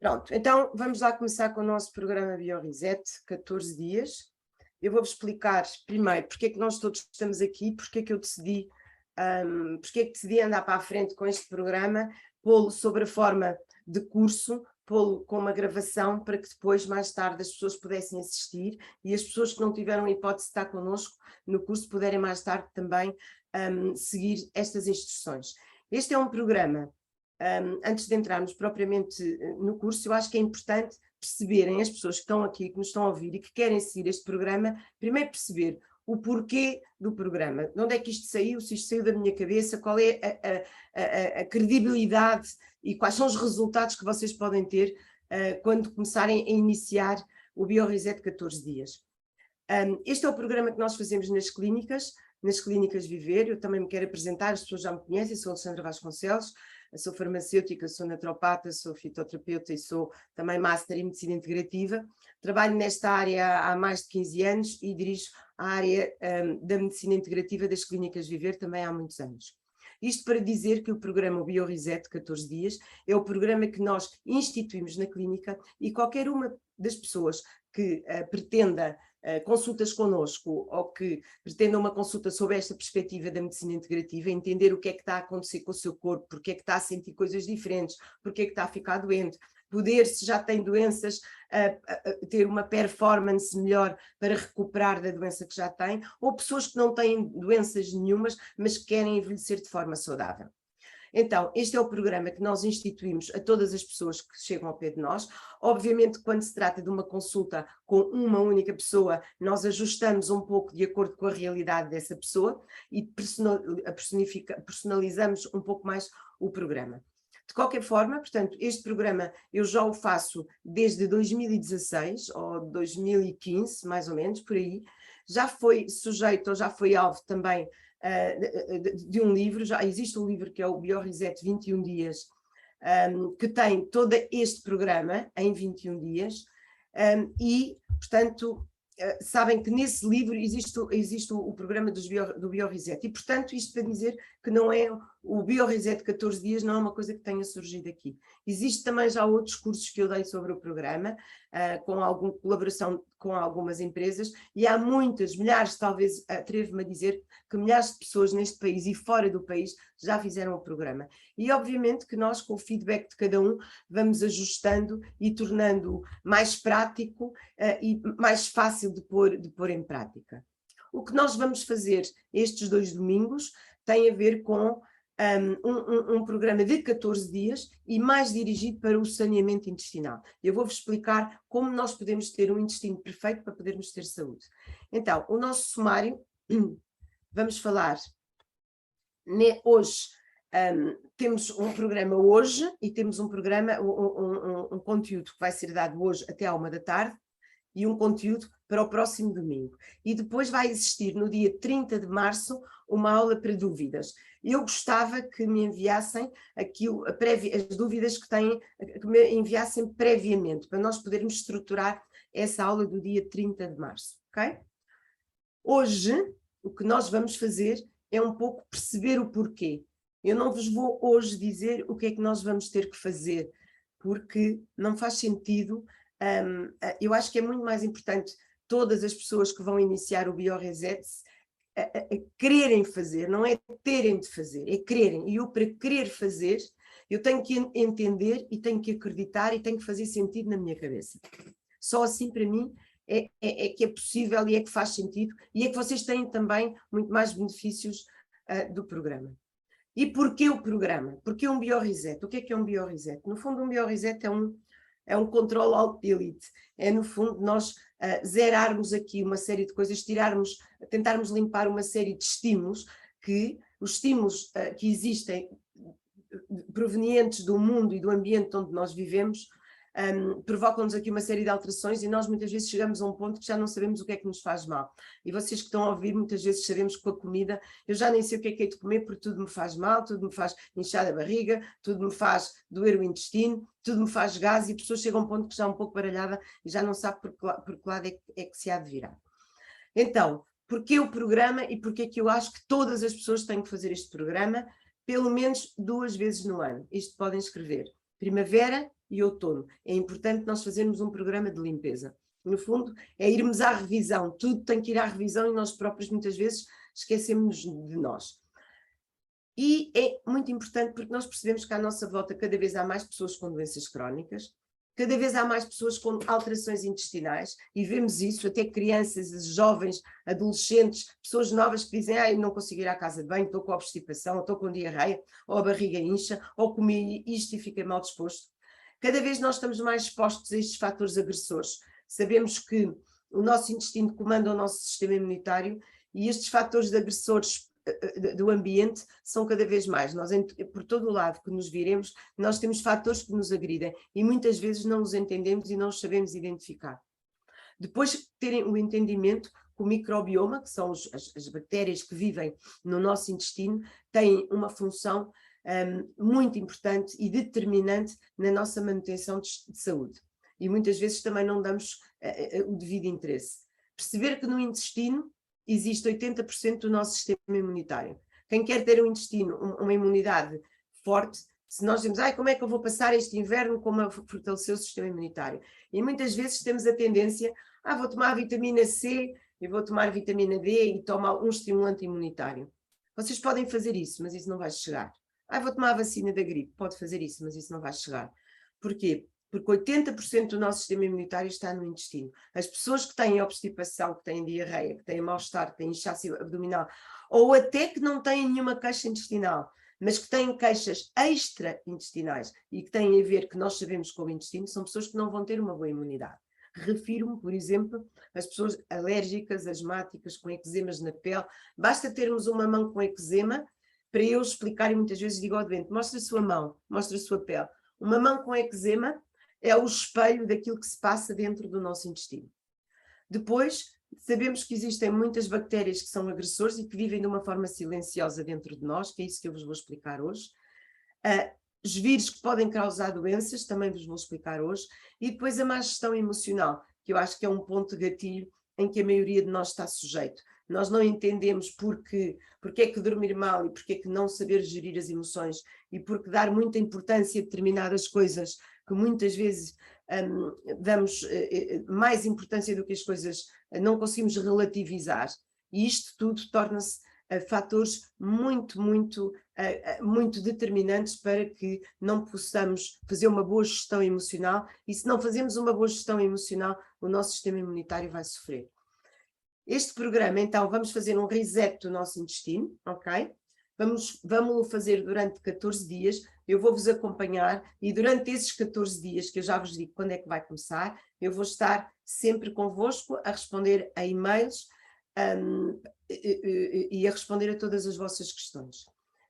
Pronto, então vamos lá começar com o nosso programa BioReset, 14 dias. Eu vou-vos explicar primeiro porque é que nós todos estamos aqui, porque é que eu decidi, porque é que decidi andar para a frente com este programa, pô-lo sobre a forma de curso, pô-lo com uma gravação para que depois, mais tarde, as pessoas pudessem assistir e as pessoas que não tiveram a hipótese de estar connosco no curso puderem mais tarde também seguir estas instruções. Este é um programa. Antes de entrarmos propriamente no curso, eu acho que é importante perceberem as pessoas que estão aqui, que nos estão a ouvir e que querem seguir este programa, primeiro perceber o porquê do programa, de onde é que isto saiu, se isto saiu da minha cabeça, qual é a credibilidade e quais são os resultados que vocês podem ter quando começarem a iniciar o BioReset 14 dias. Este é o programa que nós fazemos nas clínicas Viver. Eu também me quero apresentar, as pessoas já me conhecem, sou Alexandra Vasconcelos, sou farmacêutica, sou naturopata, sou fitoterapeuta e sou também Master em Medicina Integrativa. Trabalho nesta área há mais de 15 anos e dirijo a área da Medicina Integrativa das Clínicas Viver também há muitos anos. Isto para dizer que o programa BioReset 14 dias é o programa que nós instituímos na clínica e qualquer uma das pessoas que pretenda consultas connosco ou que pretenda uma consulta sobre esta perspectiva da medicina integrativa, entender o que é que está a acontecer com o seu corpo, porque é que está a sentir coisas diferentes, porque é que está a ficar doente, poder, se já tem doenças, ter uma performance melhor para recuperar da doença que já tem, ou pessoas que não têm doenças nenhumas, mas que querem envelhecer de forma saudável. Então, este é o programa que nós instituímos a todas as pessoas que chegam ao pé de nós. Obviamente, quando se trata de uma consulta com uma única pessoa, nós ajustamos um pouco de acordo com a realidade dessa pessoa e personalizamos um pouco mais o programa. De qualquer forma, portanto, este programa eu já o faço desde 2016 ou 2015, mais ou menos, por aí. Já foi sujeito ou já foi alvo também de um livro, já existe um livro que é o BioReset 21 dias, que tem todo este programa em 21 dias, e, portanto, sabem que nesse livro existe o programa do BioReset, e, portanto, isto para dizer que não é o BioReset 14 dias, não é uma coisa que tenha surgido aqui. Existe também já outros cursos que eu dei sobre o programa, com alguma colaboração com algumas empresas, e há muitas, milhares, talvez, atrevo-me a dizer, que milhares de pessoas neste país e fora do país já fizeram o programa. E obviamente que nós, com o feedback de cada um, vamos ajustando e tornando mais prático e mais fácil de pôr em prática. O que nós vamos fazer estes 2 domingos tem a ver com um programa de 14 dias e mais dirigido para o saneamento intestinal. Eu vou-vos explicar como nós podemos ter um intestino perfeito para podermos ter saúde. Então, o nosso sumário, vamos falar hoje. Temos um programa hoje e temos um programa, um conteúdo que vai ser dado hoje até à 1h e um conteúdo para o próximo domingo. E depois vai existir no dia 30 de março uma aula para dúvidas. Eu gostava que me enviassem as dúvidas que têm, que me enviassem previamente, para nós podermos estruturar essa aula do dia 30 de março, ok? Hoje, o que nós vamos fazer é um pouco perceber o porquê. Eu não vos vou hoje dizer o que é que nós vamos ter que fazer, porque não faz sentido. Eu acho que é muito mais importante todas as pessoas que vão iniciar o BioReset quererem fazer, não é terem de fazer, é quererem. E eu, para querer fazer, eu tenho que entender e tenho que acreditar e tenho que fazer sentido na minha cabeça. Só assim, para mim, é que é possível e é que faz sentido e é que vocês têm também muito mais benefícios do programa. E porquê o programa? Porquê um BioReset? O que é um BioReset? No fundo, um BioReset é um controle alt-delete, é no fundo nós zerarmos aqui uma série de coisas, tentarmos limpar uma série de estímulos, que os estímulos que existem provenientes do mundo e do ambiente onde nós vivemos, provocam-nos aqui uma série de alterações e nós muitas vezes chegamos a um ponto que já não sabemos o que é que nos faz mal. E vocês que estão a ouvir, muitas vezes sabemos que com a comida, eu já nem sei o que é de comer porque tudo me faz mal, tudo me faz inchar a barriga, tudo me faz doer o intestino, tudo me faz gás e a pessoa chega a um ponto que já é um pouco baralhada e já não sabe por que lado é que se há de virar. Então, porquê o programa e porquê é que eu acho que todas as pessoas têm que fazer este programa, pelo menos 2 vezes no ano? Isto podem escrever. primavera e outono. É importante nós fazermos um programa de limpeza. No fundo, é irmos à revisão. Tudo tem que ir à revisão e nós próprios muitas vezes esquecemos de nós. E é muito importante porque nós percebemos que à nossa volta cada vez há mais pessoas com doenças crónicas, cada vez há mais pessoas com alterações intestinais, e vemos isso, até crianças, jovens, adolescentes, pessoas novas que dizem: não consigo ir à casa de banho, estou com obstipação, ou estou com diarreia, ou a barriga incha, ou comi isto e fiquei mal disposto. Cada vez nós estamos mais expostos a estes fatores agressores. Sabemos que o nosso intestino comanda o nosso sistema imunitário e estes fatores agressores do ambiente são cada vez mais. Nós, por todo o lado que nos viremos, nós temos fatores que nos agridem e muitas vezes não os entendemos e não os sabemos identificar. Depois de terem o entendimento que o microbioma, que são as bactérias que vivem no nosso intestino, têm uma função muito importante e determinante na nossa manutenção de saúde. E muitas vezes também não damos o devido interesse. Perceber que no intestino existe 80% do nosso sistema imunitário. Quem quer ter um intestino, uma imunidade forte, se nós dizemos: como é que eu vou passar este inverno, como a fortalecer o sistema imunitário? E muitas vezes temos a tendência: vou tomar vitamina C, e vou tomar vitamina D e tomar um estimulante imunitário. Vocês podem fazer isso, mas isso não vai chegar. Vou tomar a vacina da gripe, pode fazer isso, mas isso não vai chegar. Porquê? Porque 80% do nosso sistema imunitário está no intestino. As pessoas que têm obstipação, que têm diarreia, que têm mal-estar, que têm inchaço abdominal, ou até que não têm nenhuma queixa intestinal, mas que têm queixas extra-intestinais e que têm a ver que nós sabemos com o intestino, são pessoas que não vão ter uma boa imunidade. Refiro-me, por exemplo, às pessoas alérgicas, asmáticas, com eczemas na pele. Basta termos uma mão com eczema para eu explicar, e muitas vezes digo ao doente: mostra a sua mão, mostra a sua pele. Uma mão com eczema é o espelho daquilo que se passa dentro do nosso intestino. Depois, sabemos que existem muitas bactérias que são agressores e que vivem de uma forma silenciosa dentro de nós, que é isso que eu vos vou explicar hoje. Os vírus que podem causar doenças, também vos vou explicar hoje. E depois a má gestão emocional, que eu acho que é um ponto de gatilho em que a maioria de nós está sujeito. Nós não entendemos porque é que dormir mal e porque é que não saber gerir as emoções e porque dar muita importância a determinadas coisas que muitas vezes damos mais importância do que as coisas não conseguimos relativizar. E isto tudo torna-se fatores muito determinantes para que não possamos fazer uma boa gestão emocional, e se não fazemos uma boa gestão emocional, o nosso sistema imunitário vai sofrer. Este programa, então, vamos fazer um reset do nosso intestino, ok? Vamos fazer durante 14 dias, eu vou-vos acompanhar e durante esses 14 dias, que eu já vos digo quando é que vai começar, eu vou estar sempre convosco a responder a e-mails e a responder a todas as vossas questões.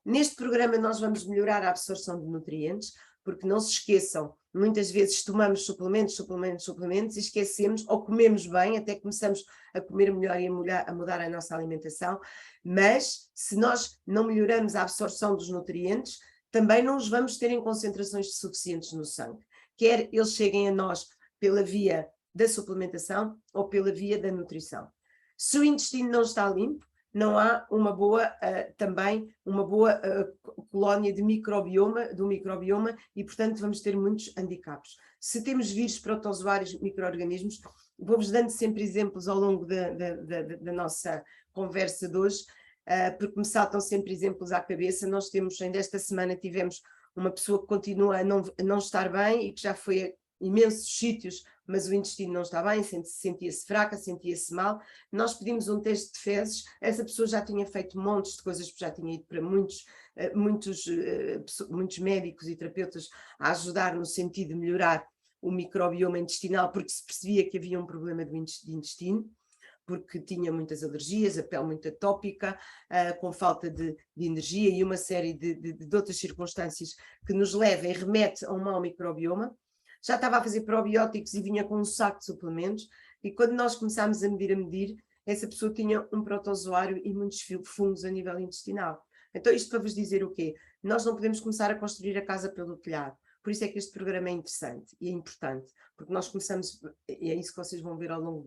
Neste programa nós vamos melhorar a absorção de nutrientes, porque não se esqueçam, muitas vezes tomamos suplementos e esquecemos, ou comemos bem, até começamos a comer melhor e a mudar a nossa alimentação, mas se nós não melhoramos a absorção dos nutrientes, também não os vamos ter em concentrações suficientes no sangue, quer eles cheguem a nós pela via da suplementação ou pela via da nutrição. Se o intestino não está limpo, não há uma boa, colónia de do microbioma e, portanto, vamos ter muitos handicaps. Se temos vírus, protozoários, micro-organismos, vou-vos dando sempre exemplos ao longo da nossa conversa de hoje, porque me saltam sempre exemplos à cabeça. Nós temos, ainda esta semana, tivemos uma pessoa que continua a não estar bem e que já foi a imensos sítios, mas o intestino não está bem, sentia-se fraca, sentia-se mal. Nós pedimos um teste de fezes, essa pessoa já tinha feito montes de coisas, já tinha ido para muitos médicos e terapeutas a ajudar no sentido de melhorar o microbioma intestinal, porque se percebia que havia um problema de intestino, porque tinha muitas alergias, a pele muito atópica, com falta de energia e uma série de outras circunstâncias que nos levam e remete a um mau microbioma. Já estava a fazer probióticos e vinha com um saco de suplementos, e quando nós começámos a medir, essa pessoa tinha um protozoário e muitos fungos a nível intestinal. Então isto para vos dizer o quê? Nós não podemos começar a construir a casa pelo telhado, por isso é que este programa é interessante e é importante, porque nós começamos, e é isso que vocês vão ver ao longo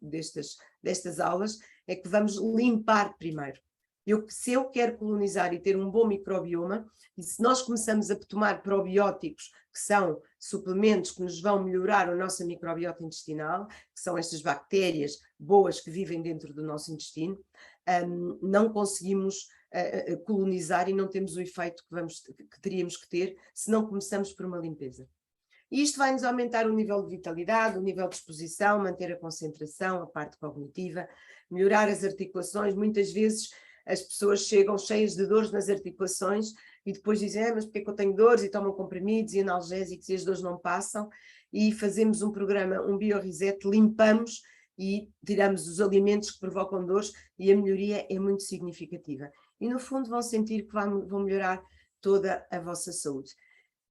destas aulas, é que vamos limpar primeiro. Se eu quero colonizar e ter um bom microbioma, e se nós começamos a tomar probióticos, que são suplementos que nos vão melhorar a nossa microbiota intestinal, que são estas bactérias boas que vivem dentro do nosso intestino, não conseguimos colonizar e não temos o efeito que teríamos que ter se não começamos por uma limpeza. E isto vai-nos aumentar o nível de vitalidade, o nível de exposição, manter a concentração, a parte cognitiva, melhorar as articulações. Muitas vezes as pessoas chegam cheias de dores nas articulações e depois dizem, mas porque é que eu tenho dores, e tomam comprimidos e analgésicos e as dores não passam, e fazemos um programa, um bioreset, limpamos e tiramos os alimentos que provocam dores e a melhoria é muito significativa. E no fundo vão sentir que vão melhorar toda a vossa saúde.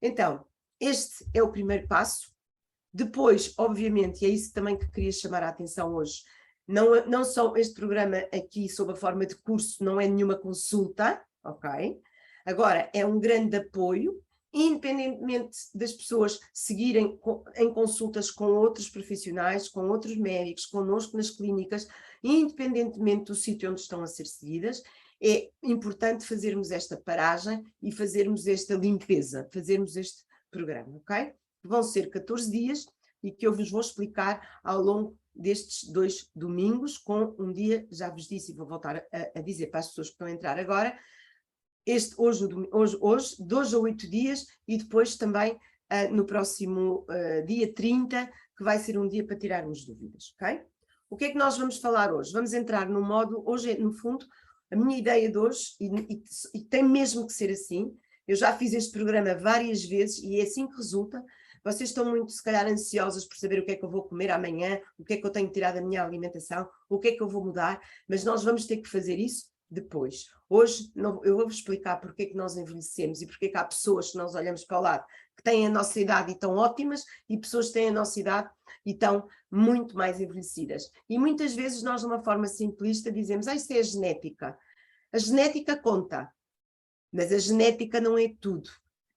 Então, este é o primeiro passo. Depois, obviamente, e é isso também que queria chamar a atenção hoje, não só este programa aqui sob a forma de curso, não é nenhuma consulta, ok? Agora, é um grande apoio, independentemente das pessoas seguirem em consultas com outros profissionais, com outros médicos, connosco nas clínicas, independentemente do sítio onde estão a ser seguidas, é importante fazermos esta paragem e fazermos esta limpeza, fazermmos este programa, ok? Vão ser 14 dias e que eu vos vou explicar ao longo destes 2 domingos, com um dia, já vos disse e vou voltar a dizer para as pessoas que estão a entrar agora, hoje, de 2 a 8 dias, e depois também no próximo dia 30, que vai ser um dia para tirarmos dúvidas, ok? O que é que nós vamos falar hoje? Vamos entrar no módulo, hoje no fundo, a minha ideia de hoje, e tem mesmo que ser assim, eu já fiz este programa várias vezes e é assim que resulta. Vocês estão muito, se calhar, ansiosas por saber o que é que eu vou comer amanhã, o que é que eu tenho que tirar da minha alimentação, o que é que eu vou mudar, mas nós vamos ter que fazer isso depois. Hoje eu vou-vos explicar porque é que nós envelhecemos e porque é que há pessoas que nós olhamos para o lado que têm a nossa idade e estão ótimas e pessoas que têm a nossa idade e estão muito mais envelhecidas. E muitas vezes nós, de uma forma simplista, dizemos, isso é a genética. A genética conta, mas a genética não é tudo.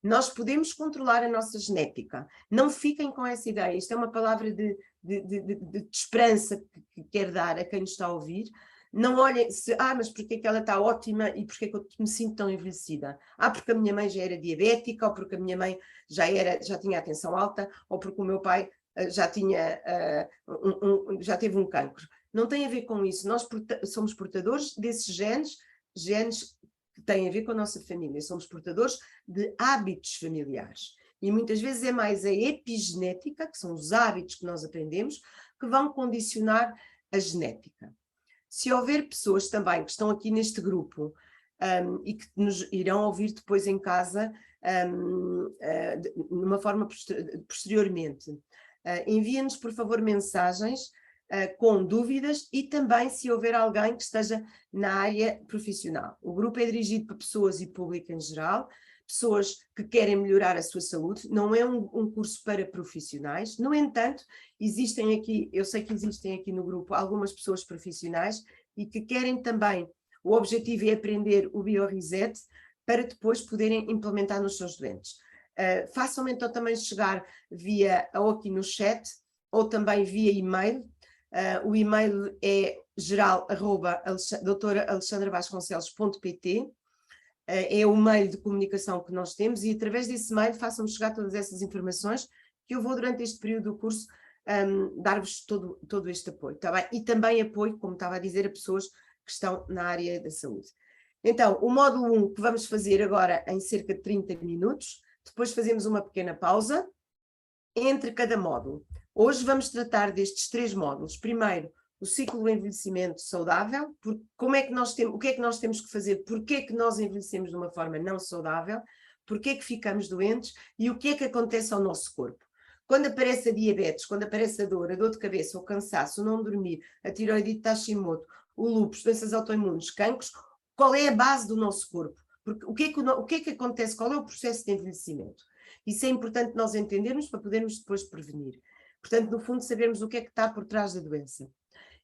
Nós podemos controlar a nossa genética. Não fiquem com essa ideia. Isto é uma palavra de esperança que quero dar a quem nos está a ouvir. Não olhem, mas porque é que ela está ótima e porque é que eu me sinto tão envelhecida? Porque a minha mãe já era diabética, ou porque a minha mãe já tinha a tensão alta, ou porque o meu pai já teve um cancro. Não tem a ver com isso. Nós somos portadores desses genes que têm a ver com a nossa família. Somos portadores de hábitos familiares. E muitas vezes é mais a epigenética, que são os hábitos que nós aprendemos, que vão condicionar a genética. Se houver pessoas também que estão aqui neste grupo e que nos irão ouvir depois em casa, numa forma posteriormente, enviem-nos, por favor, mensagens com dúvidas e também se houver alguém que esteja na área profissional. O grupo é dirigido para pessoas e público em geral, pessoas que querem melhorar a sua saúde, não é um curso para profissionais. No entanto, eu sei que existem aqui no grupo algumas pessoas profissionais e que querem também, o objetivo é aprender o BioReset para depois poderem implementar nos seus doentes. Façam então também chegar ou aqui no chat ou também via e-mail. O e-mail é geral@doutoraalexandravasconcelos.pt. É o meio de comunicação que nós temos e através desse meio façam-me chegar todas essas informações que eu vou durante este período do curso dar-vos todo este apoio, tá bem? E também apoio, como estava a dizer, a pessoas que estão na área da saúde. Então, o módulo 1 que vamos fazer agora em cerca de 30 minutos, depois fazemos uma pequena pausa entre cada módulo. Hoje vamos tratar destes 3 módulos. Primeiro, o ciclo do envelhecimento saudável, o que é que nós temos que fazer, porque é que nós envelhecemos de uma forma não saudável, porque é que ficamos doentes e o que é que acontece ao nosso corpo. Quando aparece a diabetes, quando aparece a dor de cabeça, o cansaço, o não dormir, a tiroidite Hashimoto, o lúpus, doenças autoimunes, cancros, qual é a base do nosso corpo? Porque o que é que acontece, qual é o processo de envelhecimento? Isso é importante nós entendermos para podermos depois prevenir. Portanto, no fundo, sabermos o que é que está por trás da doença.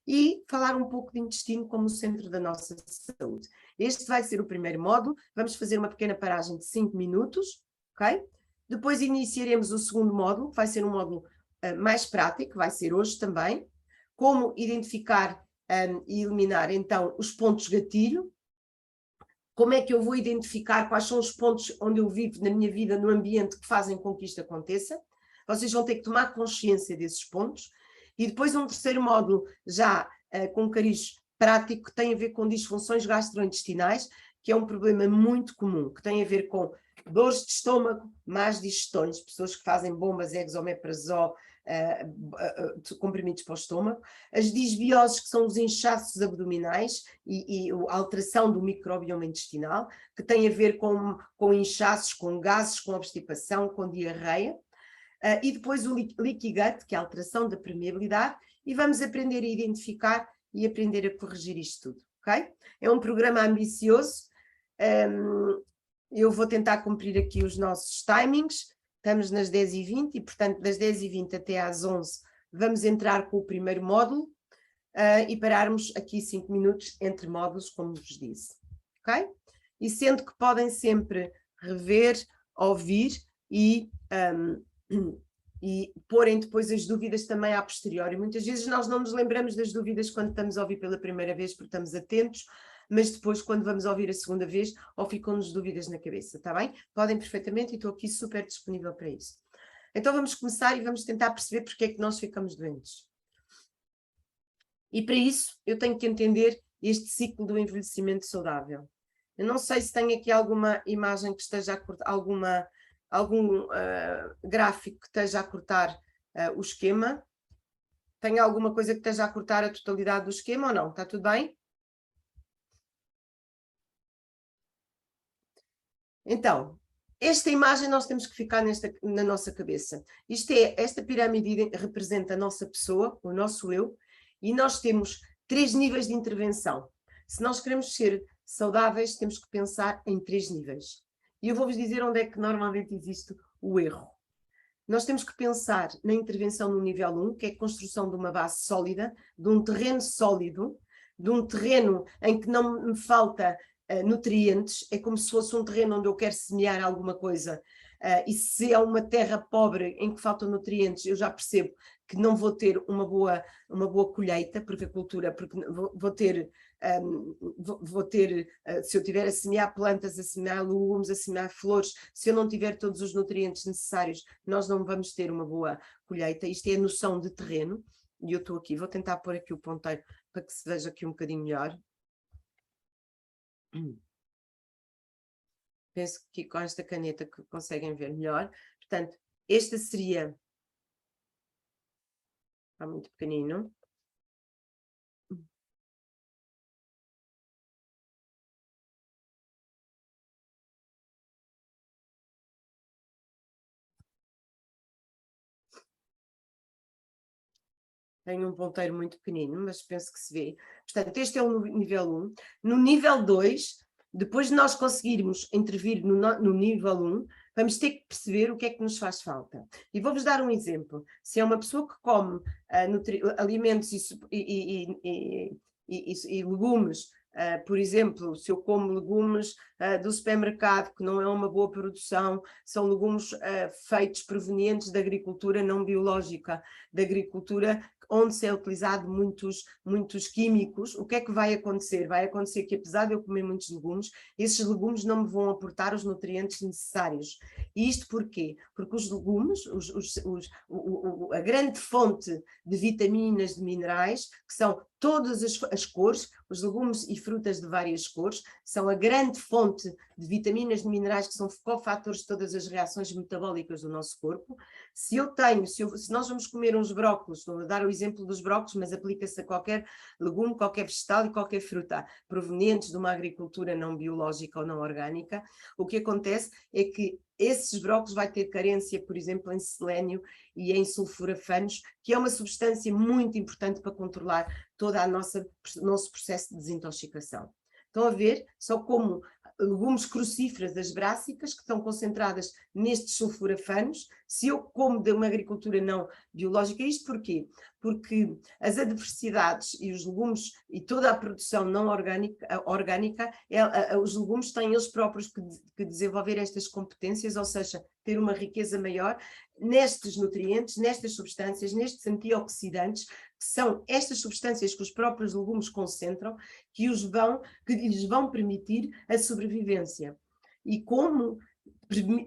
E falar um pouco de intestino como o centro da nossa saúde. Este vai ser o primeiro módulo, vamos fazer uma pequena paragem de 5 minutos, ok? Depois iniciaremos o segundo módulo, que vai ser um módulo mais prático, vai ser hoje também, como identificar e eliminar então os pontos gatilho, Como é que eu vou identificar quais são os pontos onde eu vivo na minha vida, no ambiente, que fazem com que isto aconteça? Vocês vão ter que tomar consciência desses pontos. E depois um terceiro módulo, já com cariz prático, que tem a ver com disfunções gastrointestinais, que é um problema muito comum, que tem a ver com dores de estômago, más digestões, pessoas que fazem bombas, exomeprazol, comprimidos para o estômago, as disbioses, que são os inchaços abdominais e a alteração do microbioma intestinal, que tem a ver com inchaços, com gases, com obstipação, com diarreia, e depois o leaky gut, que é a alteração da permeabilidade, e vamos aprender a identificar e aprender a corrigir isto tudo, ok? É um programa ambicioso, eu vou tentar cumprir aqui os nossos timings. Estamos nas 10h20 e, portanto, das 10h20 até às 11 vamos entrar com o primeiro módulo e pararmos aqui 5 minutos entre módulos, como vos disse, ok? E sendo que podem sempre rever, ouvir e porem depois as dúvidas também a posteriori. Muitas vezes nós não nos lembramos das dúvidas quando estamos a ouvir pela primeira vez, porque estamos atentos, mas depois, quando vamos ouvir a segunda vez, ou ficam-nos dúvidas na cabeça, está bem? Podem perfeitamente e estou aqui super disponível para isso. Então vamos começar e vamos tentar perceber porque é que nós ficamos doentes. E para isso eu tenho que entender este ciclo do envelhecimento saudável. Eu não sei se tem aqui alguma imagem que esteja a cortar, algum gráfico que esteja a cortar o esquema. Tem alguma coisa que esteja a cortar a totalidade do esquema ou não? Está tudo bem? Então, esta imagem nós temos que ficar na nossa cabeça. Esta pirâmide representa a nossa pessoa, o nosso eu, e nós temos 3 níveis de intervenção. Se nós queremos ser saudáveis, temos que pensar em 3 níveis. E eu vou-vos dizer onde é que normalmente existe o erro. Nós temos que pensar na intervenção no nível 1, que é a construção de uma base sólida, de um terreno sólido, de um terreno em que não me falta nutrientes, é como se fosse um terreno onde eu quero semear alguma coisa, e se é uma terra pobre em que faltam nutrientes, eu já percebo que não vou ter uma boa colheita, porque vou ter, se eu tiver a semear plantas, a semear legumes, a semear flores, se eu não tiver todos os nutrientes necessários, nós não vamos ter uma boa colheita. Isto é a noção de terreno, e eu estou aqui, vou tentar pôr aqui o ponteiro para que se veja aqui um bocadinho melhor. Penso que com esta caneta que conseguem ver melhor. Portanto, esta seria... Está muito pequenino. Tenho um ponteiro muito pequenino, mas penso que se vê. Portanto, este é o nível 1. No nível 2, depois de nós conseguirmos intervir no nível 1, vamos ter que perceber o que é que nos faz falta. E vou-vos dar um exemplo. Se é uma pessoa que come alimentos e legumes, por exemplo, se eu como legumes do supermercado, que não é uma boa produção, são legumes feitos provenientes da agricultura não biológica, da agricultura onde se é utilizado muitos químicos, o que é que vai acontecer? Vai acontecer que, apesar de eu comer muitos legumes, esses legumes não me vão aportar os nutrientes necessários. E isto porquê? Porque os legumes, a grande fonte de vitaminas, de minerais, que são todas as cores, os legumes e frutas de várias cores, são a grande fonte de vitaminas e minerais que são cofatores de todas as reações metabólicas do nosso corpo. Se nós vamos comer uns brócolos, vou dar o exemplo dos brócolos, mas aplica-se a qualquer legume, qualquer vegetal e qualquer fruta provenientes de uma agricultura não biológica ou não orgânica, o que acontece é que esses brócolos vai ter carência, por exemplo, em selênio e em sulforafanos, que é uma substância muito importante para controlar todo o nosso processo de desintoxicação. Estão a ver? Só como legumes crucíferas, as brássicas, que estão concentradas nestes sulforafanos, se eu como de uma agricultura não biológica. Isto porquê? Porque as adversidades e os legumes e toda a produção não orgânica, os legumes têm eles próprios que desenvolver estas competências, ou seja, ter uma riqueza maior nestes nutrientes, nestas substâncias, nestes antioxidantes, que são estas substâncias que os próprios legumes concentram, que lhes vão permitir a sobrevivência. E como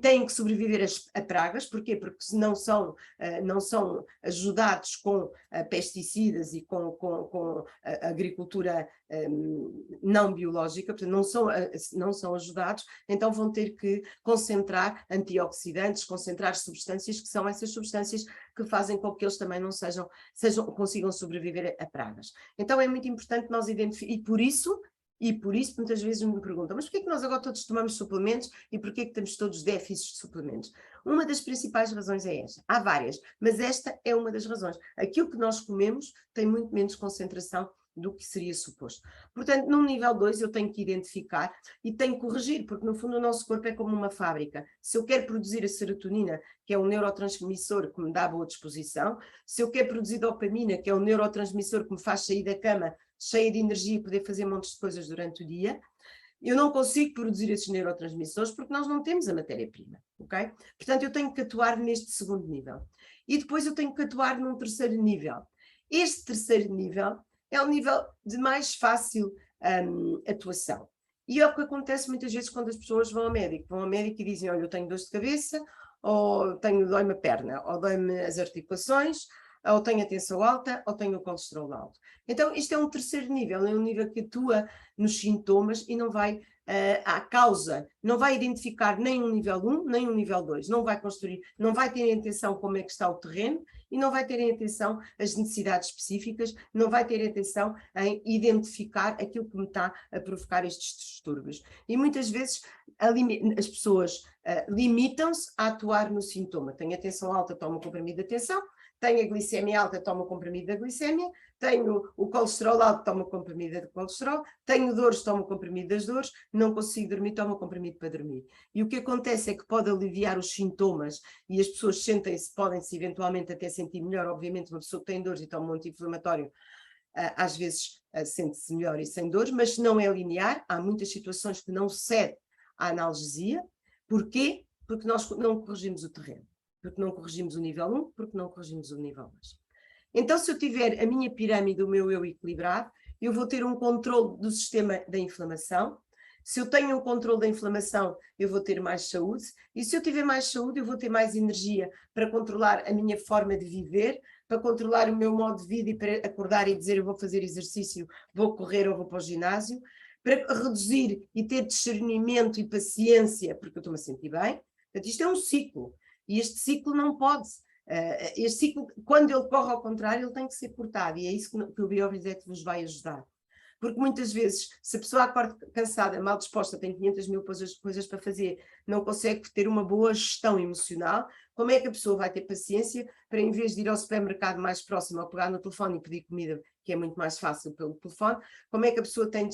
têm que sobreviver a pragas, porquê? Porque se não são ajudados com pesticidas e com a agricultura não biológica, portanto não são ajudados, então vão ter que concentrar antioxidantes, concentrar substâncias que são essas substâncias que fazem com que eles também não consigam sobreviver a pragas. Então é muito importante nós identificarmos, e por isso muitas vezes me perguntam, mas porquê é que nós agora todos tomamos suplementos e porquê é que temos todos déficits de suplementos? Uma das principais razões é esta. Há várias, mas esta é uma das razões. Aquilo que nós comemos tem muito menos concentração do que seria suposto. Portanto, no nível 2 eu tenho que identificar e tenho que corrigir, porque no fundo o nosso corpo é como uma fábrica. Se eu quero produzir a serotonina, que é um neurotransmissor que me dá boa disposição, se eu quero produzir dopamina, que é um neurotransmissor que me faz sair da cama cheia de energia e poder fazer montes de coisas durante o dia, eu não consigo produzir esses neurotransmissores porque nós não temos a matéria-prima, ok? Portanto, eu tenho que atuar neste segundo nível. E depois eu tenho que atuar num terceiro nível. Este terceiro nível é o nível de mais fácil atuação. E é o que acontece muitas vezes quando as pessoas vão ao médico e dizem, olha, eu tenho dor de cabeça, ou dói-me a perna, ou dói-me as articulações, ou tenho a tensão alta, ou tenho o colesterol alto. Então, isto é um terceiro nível, é um nível que atua nos sintomas e não vai à causa, não vai identificar nem um nível 1, nem um nível 2, não vai construir, não vai ter em atenção como é que está o terreno e não vai ter em atenção as necessidades específicas, não vai ter em atenção em identificar aquilo que me está a provocar estes distúrbios. E muitas vezes as pessoas limitam-se a atuar no sintoma. Tenho a tensão alta, tomo o comprimido de tensão, tenho a glicemia alta, tomo o comprimido da glicemia, tenho o colesterol alto, tomo o comprimido de colesterol, tenho dores, tomo o comprimido das dores, não consigo dormir, tomo o comprimido para dormir. E o que acontece é que pode aliviar os sintomas e as pessoas podem-se eventualmente até sentir melhor. Obviamente uma pessoa que tem dores e toma um anti-inflamatório, às vezes sente-se melhor e sem dores, mas não é linear, há muitas situações que não cede à analgesia. Porquê? Porque nós não corrigimos o terreno. Porque não corrigimos o nível 1, porque não corrigimos o nível 2. Então, se eu tiver a minha pirâmide, o meu eu equilibrado, eu vou ter um controle do sistema da inflamação. Se eu tenho um controle da inflamação, eu vou ter mais saúde. E se eu tiver mais saúde, eu vou ter mais energia para controlar a minha forma de viver, para controlar o meu modo de vida e para acordar e dizer eu vou fazer exercício, vou correr ou vou para o ginásio, para reduzir e ter discernimento e paciência, porque eu estou-me a sentir bem. Portanto, isto é um ciclo. E este ciclo não pode, este ciclo, quando ele corre ao contrário, ele tem que ser cortado, e é isso que o Bioreset vos vai ajudar. Porque muitas vezes, se a pessoa acorda cansada, mal disposta, tem 500 mil coisas para fazer, não consegue ter uma boa gestão emocional, como é que a pessoa vai ter paciência para, em vez de ir ao supermercado mais próximo, ou pegar no telefone e pedir comida, que é muito mais fácil pelo telefone, como é que a pessoa tem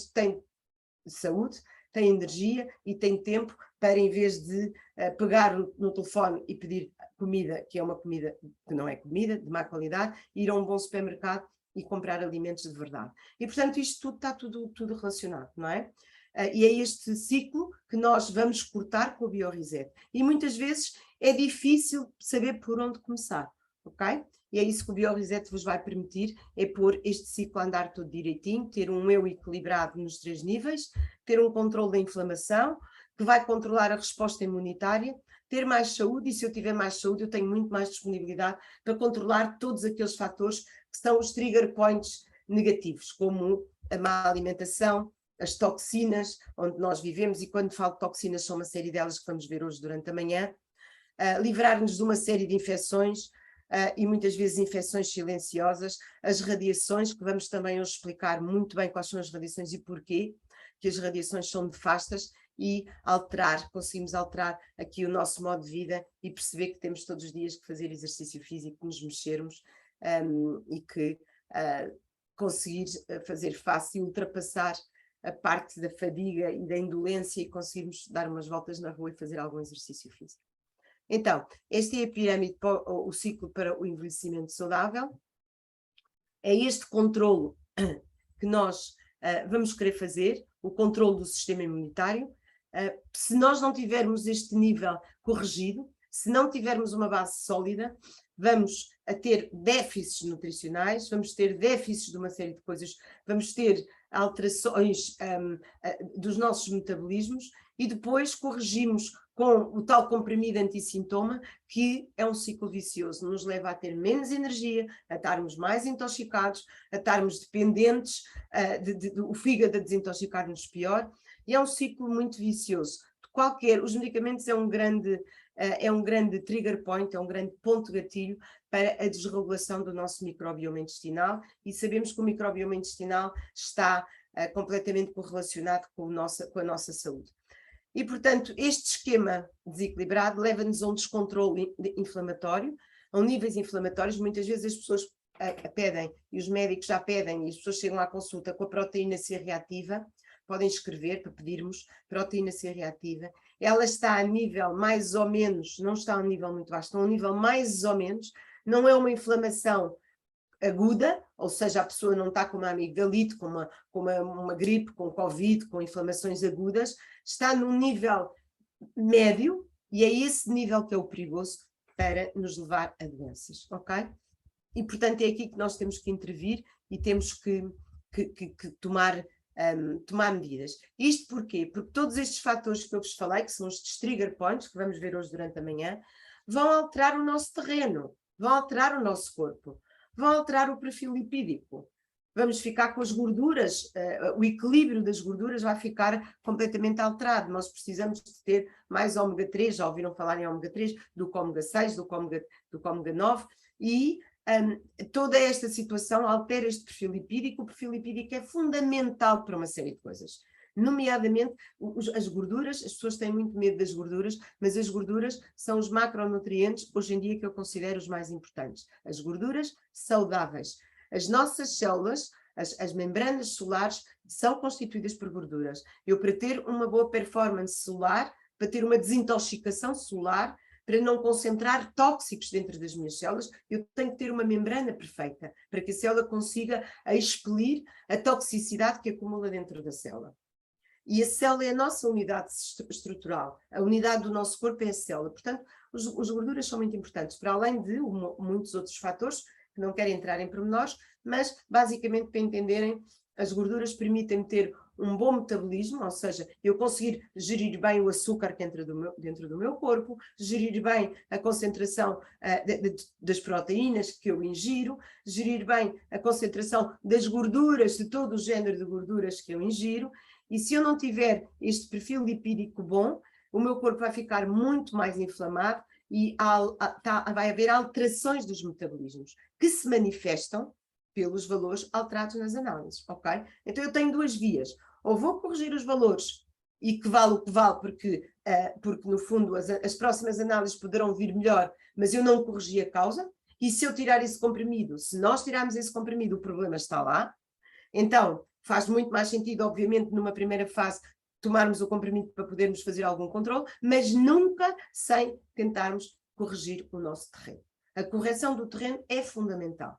saúde, tem energia e tem tempo para, em vez de pegar no telefone e pedir comida, que é uma comida que não é comida, de má qualidade, ir a um bom supermercado e comprar alimentos de verdade. E, portanto, isto tudo está tudo relacionado, não é? E é este ciclo que nós vamos cortar com o Bioreset. E muitas vezes é difícil saber por onde começar, ok? E é isso que o Bioreset vos vai permitir, é pôr este ciclo a andar tudo direitinho, ter um eu equilibrado nos 3 níveis, ter um controle da inflamação, que vai controlar a resposta imunitária, ter mais saúde, e se eu tiver mais saúde eu tenho muito mais disponibilidade para controlar todos aqueles fatores que são os trigger points negativos, como a má alimentação, as toxinas, onde nós vivemos, e quando falo de toxinas são uma série delas que vamos ver hoje durante a manhã, livrar-nos de uma série de infecções, e muitas vezes infecções silenciosas, as radiações, que vamos também hoje explicar muito bem quais são as radiações e porquê, que as radiações são nefastas, e conseguimos alterar aqui o nosso modo de vida e perceber que temos todos os dias que fazer exercício físico, nos mexermos, e que conseguir fazer face e ultrapassar a parte da fadiga e da indolência e conseguirmos dar umas voltas na rua e fazer algum exercício físico. Então, esta é a pirâmide, o ciclo para o envelhecimento saudável. É este controlo que nós vamos querer fazer, o controlo do sistema imunitário. Se nós não tivermos este nível corrigido, Se não tivermos uma base sólida, vamos a ter déficits nutricionais, vamos ter déficits de uma série de coisas, vamos ter alterações dos nossos metabolismos e depois corrigimos com o tal comprimido antissintoma, que é um ciclo vicioso, nos leva a ter menos energia, a estarmos mais intoxicados, a estarmos dependentes, o fígado a desintoxicar-nos pior, e é um ciclo muito vicioso. Os medicamentos é um grande trigger point, é um grande ponto gatilho para a desregulação do nosso microbioma intestinal, e sabemos que o microbioma intestinal está completamente correlacionado com a nossa saúde. E, portanto, este esquema desequilibrado leva-nos a um descontrole inflamatório, a níveis inflamatórios. Muitas vezes as pessoas pedem, e os médicos já pedem, e as pessoas chegam à consulta com a proteína C reativa, podem escrever para pedirmos proteína C reativa. Ela está a nível mais ou menos, não está a um nível muito baixo, está a um nível mais ou menos, não é uma inflamação aguda, ou seja, a pessoa não está com uma amigdalite, com uma gripe, com Covid, com inflamações agudas, está num nível médio, e é esse nível que é o perigoso para nos levar a doenças, ok? E, portanto, é aqui que nós temos que intervir e temos que tomar medidas. Isto porquê? Porque todos estes fatores que eu vos falei, que são os trigger points, que vamos ver hoje durante a manhã, vão alterar o nosso terreno, vão alterar o nosso corpo, vão alterar o perfil lipídico. Vamos ficar com as gorduras, o equilíbrio das gorduras vai ficar completamente alterado. Nós precisamos de ter mais ômega 3, já ouviram falar em ômega 3, do que ômega 6, do que ômega 9, e toda esta situação altera este perfil lipídico. O perfil lipídico é fundamental para uma série de coisas, nomeadamente as gorduras. As pessoas têm muito medo das gorduras, mas as gorduras são os macronutrientes, hoje em dia, que eu considero os mais importantes. As gorduras saudáveis. As nossas células, as membranas solares, são constituídas por gorduras. Eu, para ter uma boa performance solar, para ter uma desintoxicação solar, para não concentrar tóxicos dentro das minhas células, eu tenho que ter uma membrana perfeita, para que a célula consiga expelir a toxicidade que acumula dentro da célula. E a célula é a nossa unidade estrutural, a unidade do nosso corpo é a célula. Portanto, as gorduras são muito importantes, para além de muitos outros fatores, que não quero entrar em pormenores, mas basicamente, para entenderem, as gorduras permitem ter um bom metabolismo, ou seja, eu conseguir gerir bem o açúcar que entra dentro do meu corpo, gerir bem a concentração das proteínas que eu ingiro, gerir bem a concentração das gorduras, de todo o género de gorduras que eu ingiro. E se eu não tiver este perfil lipídico bom, o meu corpo vai ficar muito mais inflamado e vai haver alterações dos metabolismos que se manifestam pelos valores alterados nas análises, ok? Então eu tenho duas vias. Ou vou corrigir os valores e que vale o que vale, porque no fundo as próximas análises poderão vir melhor, mas eu não corrigi a causa. E se eu tirar esse comprimido, se nós tirarmos esse comprimido, o problema está lá. Então faz muito mais sentido, obviamente, numa primeira fase, tomarmos o comprimido para podermos fazer algum controle, mas nunca sem tentarmos corrigir o nosso terreno. A correção do terreno é fundamental.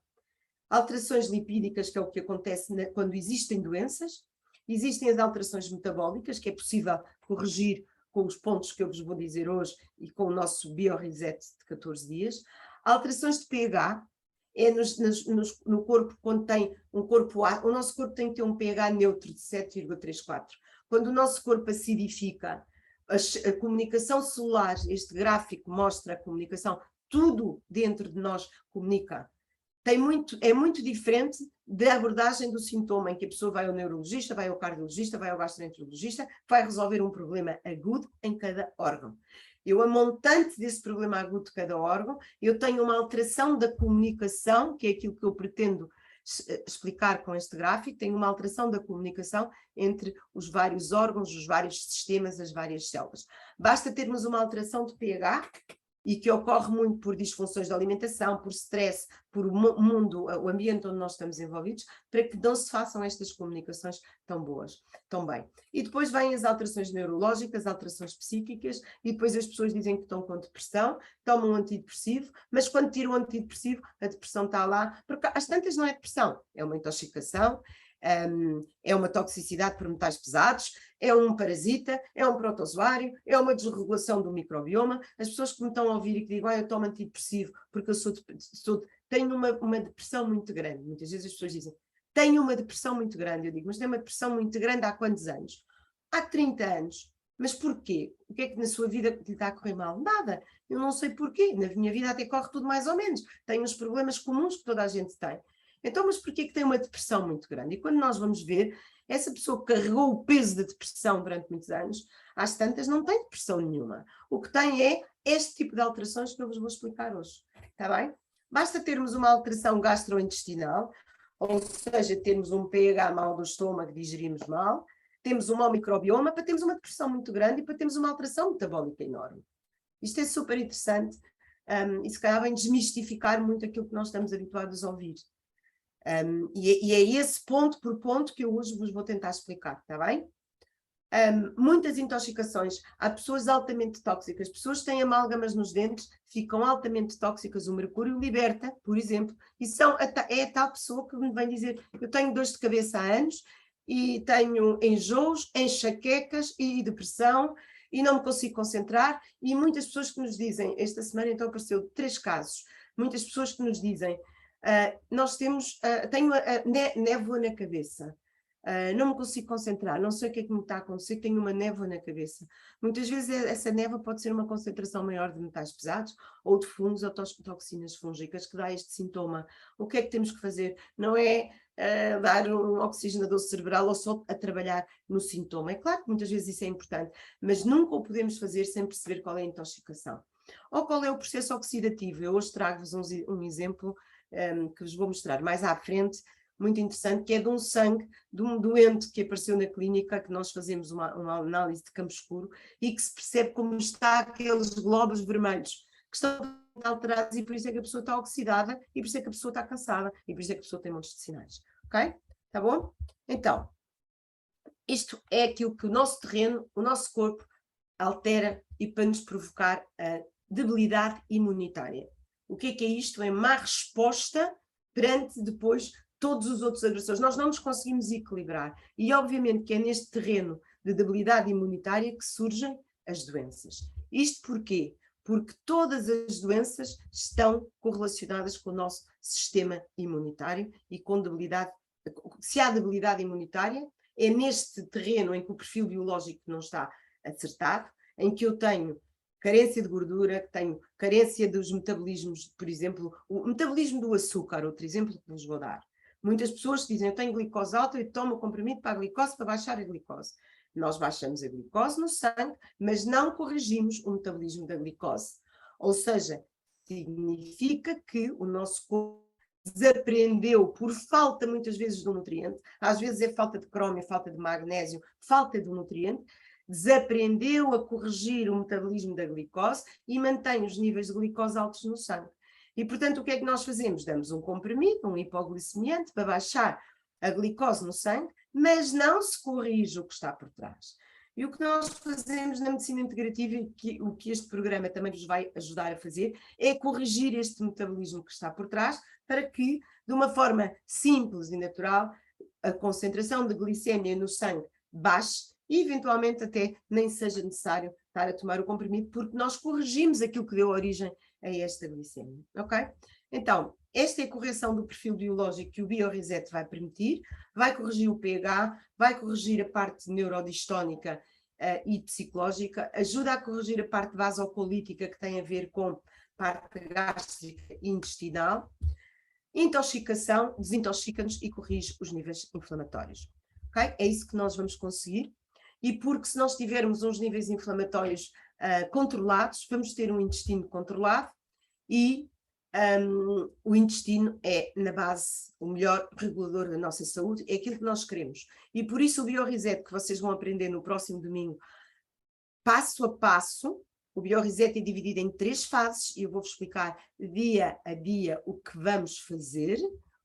Alterações lipídicas, que é o que acontece quando existem doenças. Existem as alterações metabólicas, que é possível corrigir com os pontos que eu vos vou dizer hoje e com o nosso BioReset de 14 dias. Alterações de pH, é no corpo, quando tem um corpo, o nosso corpo tem que ter um pH neutro de 7,34. Quando o nosso corpo acidifica, a comunicação celular, este gráfico mostra a comunicação, tudo dentro de nós comunica. É muito diferente da abordagem do sintoma, em que a pessoa vai ao neurologista, vai ao cardiologista, vai ao gastroenterologista, vai resolver um problema agudo em cada órgão. A montante desse problema agudo de cada órgão, eu tenho uma alteração da comunicação, que é aquilo que eu pretendo explicar com este gráfico, tenho uma alteração da comunicação entre os vários órgãos, os vários sistemas, as várias células. Basta termos uma alteração de pH, e que ocorre muito por disfunções de alimentação, por stress, por o ambiente onde nós estamos envolvidos, para que não se façam estas comunicações tão boas, tão bem. E depois vêm as alterações neurológicas, alterações psíquicas, e depois as pessoas dizem que estão com depressão, tomam um antidepressivo, mas quando tiram o antidepressivo, a depressão está lá, porque às tantas não é depressão, é uma intoxicação, é uma toxicidade por metais pesados, é um parasita, é um protozoário, é uma desregulação do microbioma. As pessoas que me estão a ouvir e que digam, eu tomo antidepressivo porque eu tenho uma depressão muito grande. Muitas vezes as pessoas dizem, tenho uma depressão muito grande. Eu digo, mas tem uma depressão muito grande há quantos anos? Há 30 anos. Mas porquê? O que é que na sua vida lhe está a correr mal? Nada. Eu não sei porquê. Na minha vida até corre tudo mais ou menos. Tenho os problemas comuns que toda a gente tem. Então, mas porquê que tem uma depressão muito grande? E quando nós vamos ver, essa pessoa que carregou o peso da depressão durante muitos anos, às tantas não tem depressão nenhuma. O que tem é este tipo de alterações que eu vos vou explicar hoje. Está bem? Basta termos uma alteração gastrointestinal, ou seja, termos um pH mal do estômago, digerimos mal, temos um mau microbioma para termos uma depressão muito grande e para termos uma alteração metabólica enorme. Isto é super interessante e se calhar vem desmistificar muito aquilo que nós estamos habituados a ouvir. E é esse ponto por ponto que eu hoje vos vou tentar explicar, está bem? Muitas intoxicações, há pessoas altamente tóxicas, pessoas que têm amálgamas nos dentes, ficam altamente tóxicas, o mercúrio liberta, por exemplo, e é a tal pessoa que me vem dizer, eu tenho dores de cabeça há anos, e tenho enjoos, enxaquecas e depressão, e não me consigo concentrar, e muitas pessoas que nos dizem, esta semana então apareceu 3 casos, muitas pessoas que nos dizem, nós temos, tenho névoa na cabeça, não me consigo concentrar, não sei o que é que me está a acontecer, tenho uma névoa na cabeça. Muitas vezes essa névoa pode ser uma concentração maior de metais pesados, ou de fungos ou toxinas fúngicas que dá este sintoma. O que é que temos que fazer? Não é dar um oxigenador cerebral ou só a trabalhar no sintoma. É claro que muitas vezes isso é importante, mas nunca o podemos fazer sem perceber qual é a intoxicação. Ou qual é o processo oxidativo. Eu hoje trago-vos um exemplo que vos vou mostrar mais à frente, muito interessante, que é de um sangue de um doente que apareceu na clínica, que nós fazemos uma análise de campo escuro e que se percebe como está aqueles glóbulos vermelhos que estão alterados e por isso é que a pessoa está oxidada e por isso é que a pessoa está cansada e por isso é que a pessoa tem montes de sinais, ok? Tá bom? Então, isto é aquilo que o nosso terreno, o nosso corpo altera e para nos provocar a debilidade imunitária. O que é isto? É má resposta perante depois todos os outros agressores. Nós não nos conseguimos equilibrar. E obviamente que é neste terreno de debilidade imunitária que surgem as doenças. Isto porquê? Porque todas as doenças estão correlacionadas com o nosso sistema imunitário e com debilidade. Se há debilidade imunitária, é neste terreno em que o perfil biológico não está acertado, em que eu tenho carência de gordura, que tenho carência dos metabolismos, por exemplo, o metabolismo do açúcar, outro exemplo que vos vou dar. Muitas pessoas dizem, eu tenho glicose alta e tomo o comprimido para a glicose para baixar a glicose. Nós baixamos a glicose no sangue, mas não corrigimos o metabolismo da glicose. Ou seja, significa que o nosso corpo desaprendeu por falta muitas vezes do nutriente, às vezes é falta de crómio, falta de magnésio, falta do nutriente, desaprendeu a corrigir o metabolismo da glicose e mantém os níveis de glicose altos no sangue. E, portanto, o que é que nós fazemos? Damos um comprimido, um hipoglicemiante, para baixar a glicose no sangue, mas não se corrige o que está por trás. E o que nós fazemos na medicina integrativa, e o que este programa também vos vai ajudar a fazer, é corrigir este metabolismo que está por trás, para que, de uma forma simples e natural, a concentração de glicémia no sangue baixe e, eventualmente, até nem seja necessário estar a tomar o comprimido, porque nós corrigimos aquilo que deu origem a esta glicemia, ok? Então, esta é a correção do perfil biológico que o BioReset vai permitir, vai corrigir o pH, vai corrigir a parte neurodistónica e psicológica, ajuda a corrigir a parte vasocolítica que tem a ver com a parte gástrica e intestinal, intoxicação, desintoxica-nos e corrige os níveis inflamatórios, ok? É isso que nós vamos conseguir, e porque se nós tivermos uns níveis inflamatórios controlados, vamos ter um intestino controlado e o intestino é, na base, o melhor regulador da nossa saúde, é aquilo que nós queremos. E por isso o BioReset, que vocês vão aprender no próximo domingo, passo a passo, o BioReset é dividido em 3 fases e eu vou-vos explicar dia a dia o que vamos fazer,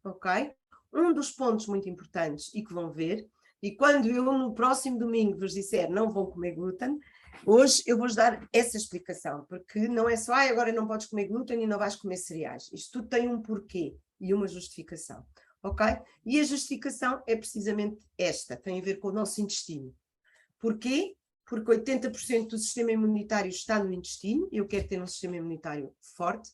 ok? Um dos pontos muito importantes e que vão ver, e quando eu no próximo domingo vos disser não vão comer glúten, hoje eu vou-vos dar essa explicação, porque não é só, agora não podes comer glúten e não vais comer cereais. Isto tudo tem um porquê e uma justificação, ok? E a justificação é precisamente esta, tem a ver com o nosso intestino. Porquê? Porque 80% do sistema imunitário está no intestino, e eu quero ter um sistema imunitário forte,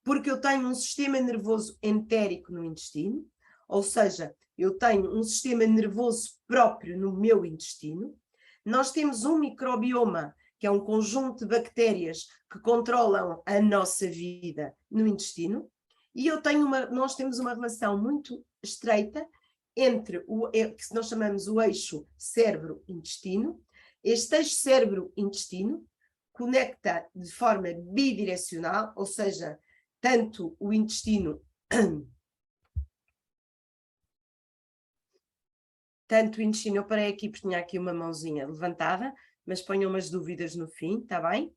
porque eu tenho um sistema nervoso entérico no intestino, ou seja, eu tenho um sistema nervoso próprio no meu intestino. Nós temos um microbioma, que é um conjunto de bactérias que controlam a nossa vida no intestino, e nós temos uma relação muito estreita entre o que nós chamamos o eixo cérebro-intestino. Este eixo cérebro-intestino conecta de forma bidirecional, ou seja, tanto o intestino eu parei aqui porque tinha aqui uma mãozinha levantada, mas ponham umas dúvidas no fim, está bem?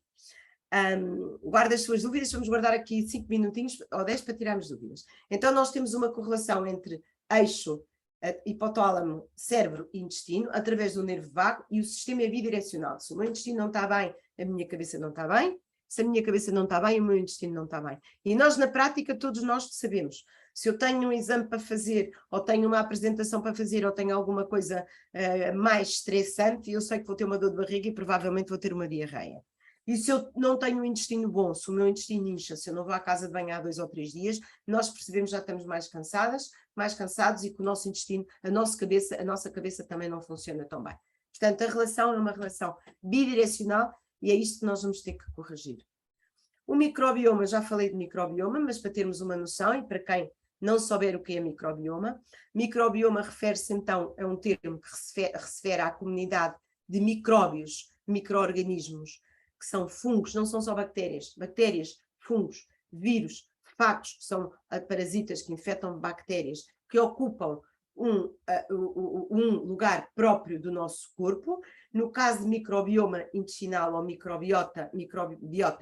Guarda as suas dúvidas, vamos guardar aqui 5 minutinhos ou 10 para tirarmos dúvidas. Então nós temos uma correlação entre eixo, hipotálamo, cérebro e intestino, através do nervo vago, e o sistema é bidirecional. Se o meu intestino não está bem, a minha cabeça não está bem. Se a minha cabeça não está bem, o meu intestino não está bem. E nós, na prática, todos nós sabemos. Se eu tenho um exame para fazer, ou tenho uma apresentação para fazer, ou tenho alguma coisa mais estressante, eu sei que vou ter uma dor de barriga e provavelmente vou ter uma diarreia. E se eu não tenho um intestino bom, se o meu intestino incha, se eu não vou à casa de banho há 2 ou 3 dias, nós percebemos que já estamos mais cansados, e que o nosso intestino, a nossa cabeça também não funciona tão bem. Portanto, a relação é uma relação bidirecional, e é isto que nós vamos ter que corrigir. O microbioma, já falei de microbioma, mas para termos uma noção, e para quem não souber o que é microbioma refere-se então a um termo que refere à comunidade de micróbios, micro-organismos, que são fungos, não são só bactérias, fungos, vírus, fagos, que são parasitas que infectam bactérias, que ocupam um lugar próprio do nosso corpo. No caso de microbioma intestinal ou microbiota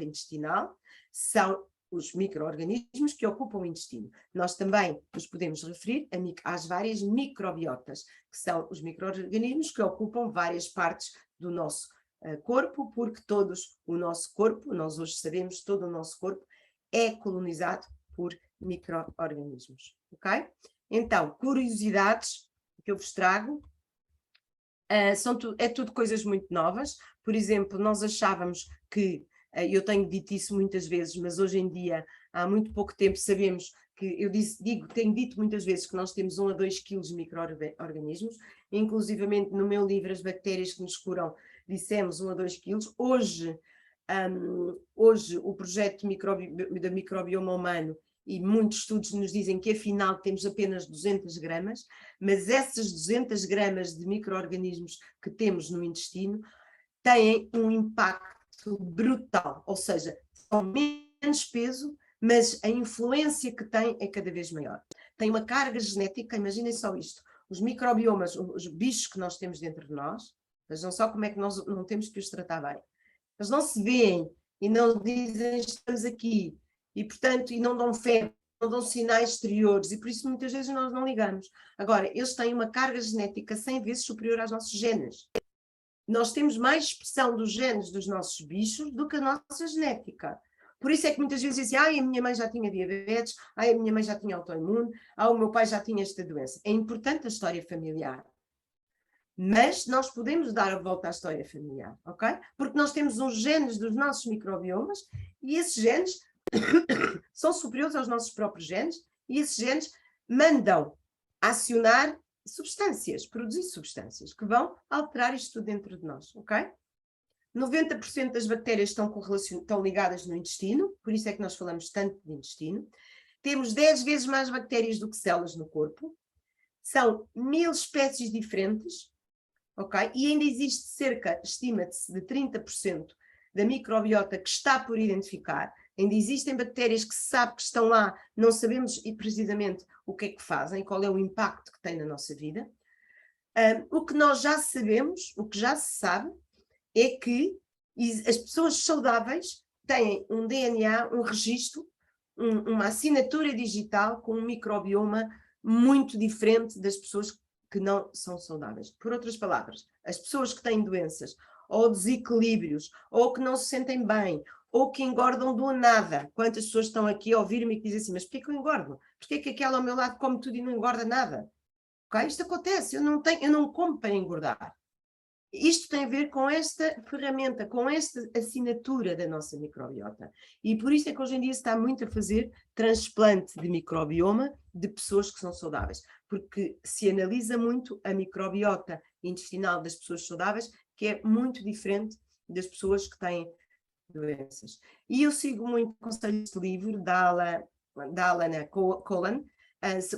intestinal, são os micro-organismos que ocupam o intestino. Nós também nos podemos referir às várias microbiotas, que são os micro-organismos que ocupam várias partes do nosso corpo, porque o nosso corpo, nós hoje sabemos, todo o nosso corpo é colonizado por micro-organismos, ok? Então, curiosidades que eu vos trago, é tudo coisas muito novas. Por exemplo, nós achávamos que, eu tenho dito isso muitas vezes, mas hoje em dia, há muito pouco tempo, sabemos que, tenho dito muitas vezes que nós temos 1 a 2 quilos de micro-organismos, inclusivamente no meu livro As Bactérias que nos Curam, dissemos 1 a 2 quilos. Hoje o projeto da microbioma humano e muitos estudos nos dizem que afinal temos apenas 200 gramas, mas essas 200 gramas de micro-organismos que temos no intestino têm um impacto brutal, ou seja, são menos peso, mas a influência que tem é cada vez maior. Tem uma carga genética, imaginem só isto, os microbiomas, os bichos que nós temos dentro de nós, vejam só como é que nós não temos que os tratar bem. Eles não se veem e não dizem estamos aqui, e portanto, e não dão febre, não dão sinais exteriores, e por isso muitas vezes nós não ligamos. Agora, eles têm uma carga genética 100 vezes superior aos nossos genes. Nós temos mais expressão dos genes dos nossos bichos do que a nossa genética. Por isso é que muitas vezes dizem, a minha mãe já tinha diabetes, a minha mãe já tinha autoimune, o meu pai já tinha esta doença. É importante a história familiar. Mas nós podemos dar a volta à história familiar, ok? Porque nós temos os genes dos nossos microbiomas, e esses genes são superiores aos nossos próprios genes, e esses genes mandam acionar substâncias, produzir substâncias que vão alterar isto tudo dentro de nós, ok? 90% das bactérias estão ligadas no intestino, por isso é que nós falamos tanto de intestino. Temos 10 vezes mais bactérias do que células no corpo. São 1000 espécies diferentes, ok? E ainda existe estima-se, de 30% da microbiota que está por identificar. Ainda existem bactérias que se sabe que estão lá, não sabemos precisamente o que é que fazem, qual é o impacto que têm na nossa vida. O que nós já sabemos, o que já se sabe, é que as pessoas saudáveis têm um DNA, um registro, uma assinatura digital com um microbioma muito diferente das pessoas que não são saudáveis. Por outras palavras, as pessoas que têm doenças, ou desequilíbrios, ou que não se sentem bem, ou que engordam do nada. Quantas pessoas estão aqui a ouvir-me e que dizem assim, mas porquê que eu engordo? Porquê que aquela ao meu lado come tudo e não engorda nada? Okay? Isto acontece, eu não como para engordar. Isto tem a ver com esta ferramenta, com esta assinatura da nossa microbiota. E por isso é que hoje em dia se está muito a fazer transplante de microbioma de pessoas que são saudáveis, porque se analisa muito a microbiota intestinal das pessoas saudáveis, que é muito diferente das pessoas que têm doenças. E eu sigo muito o conselho deste livro da Alana Colan.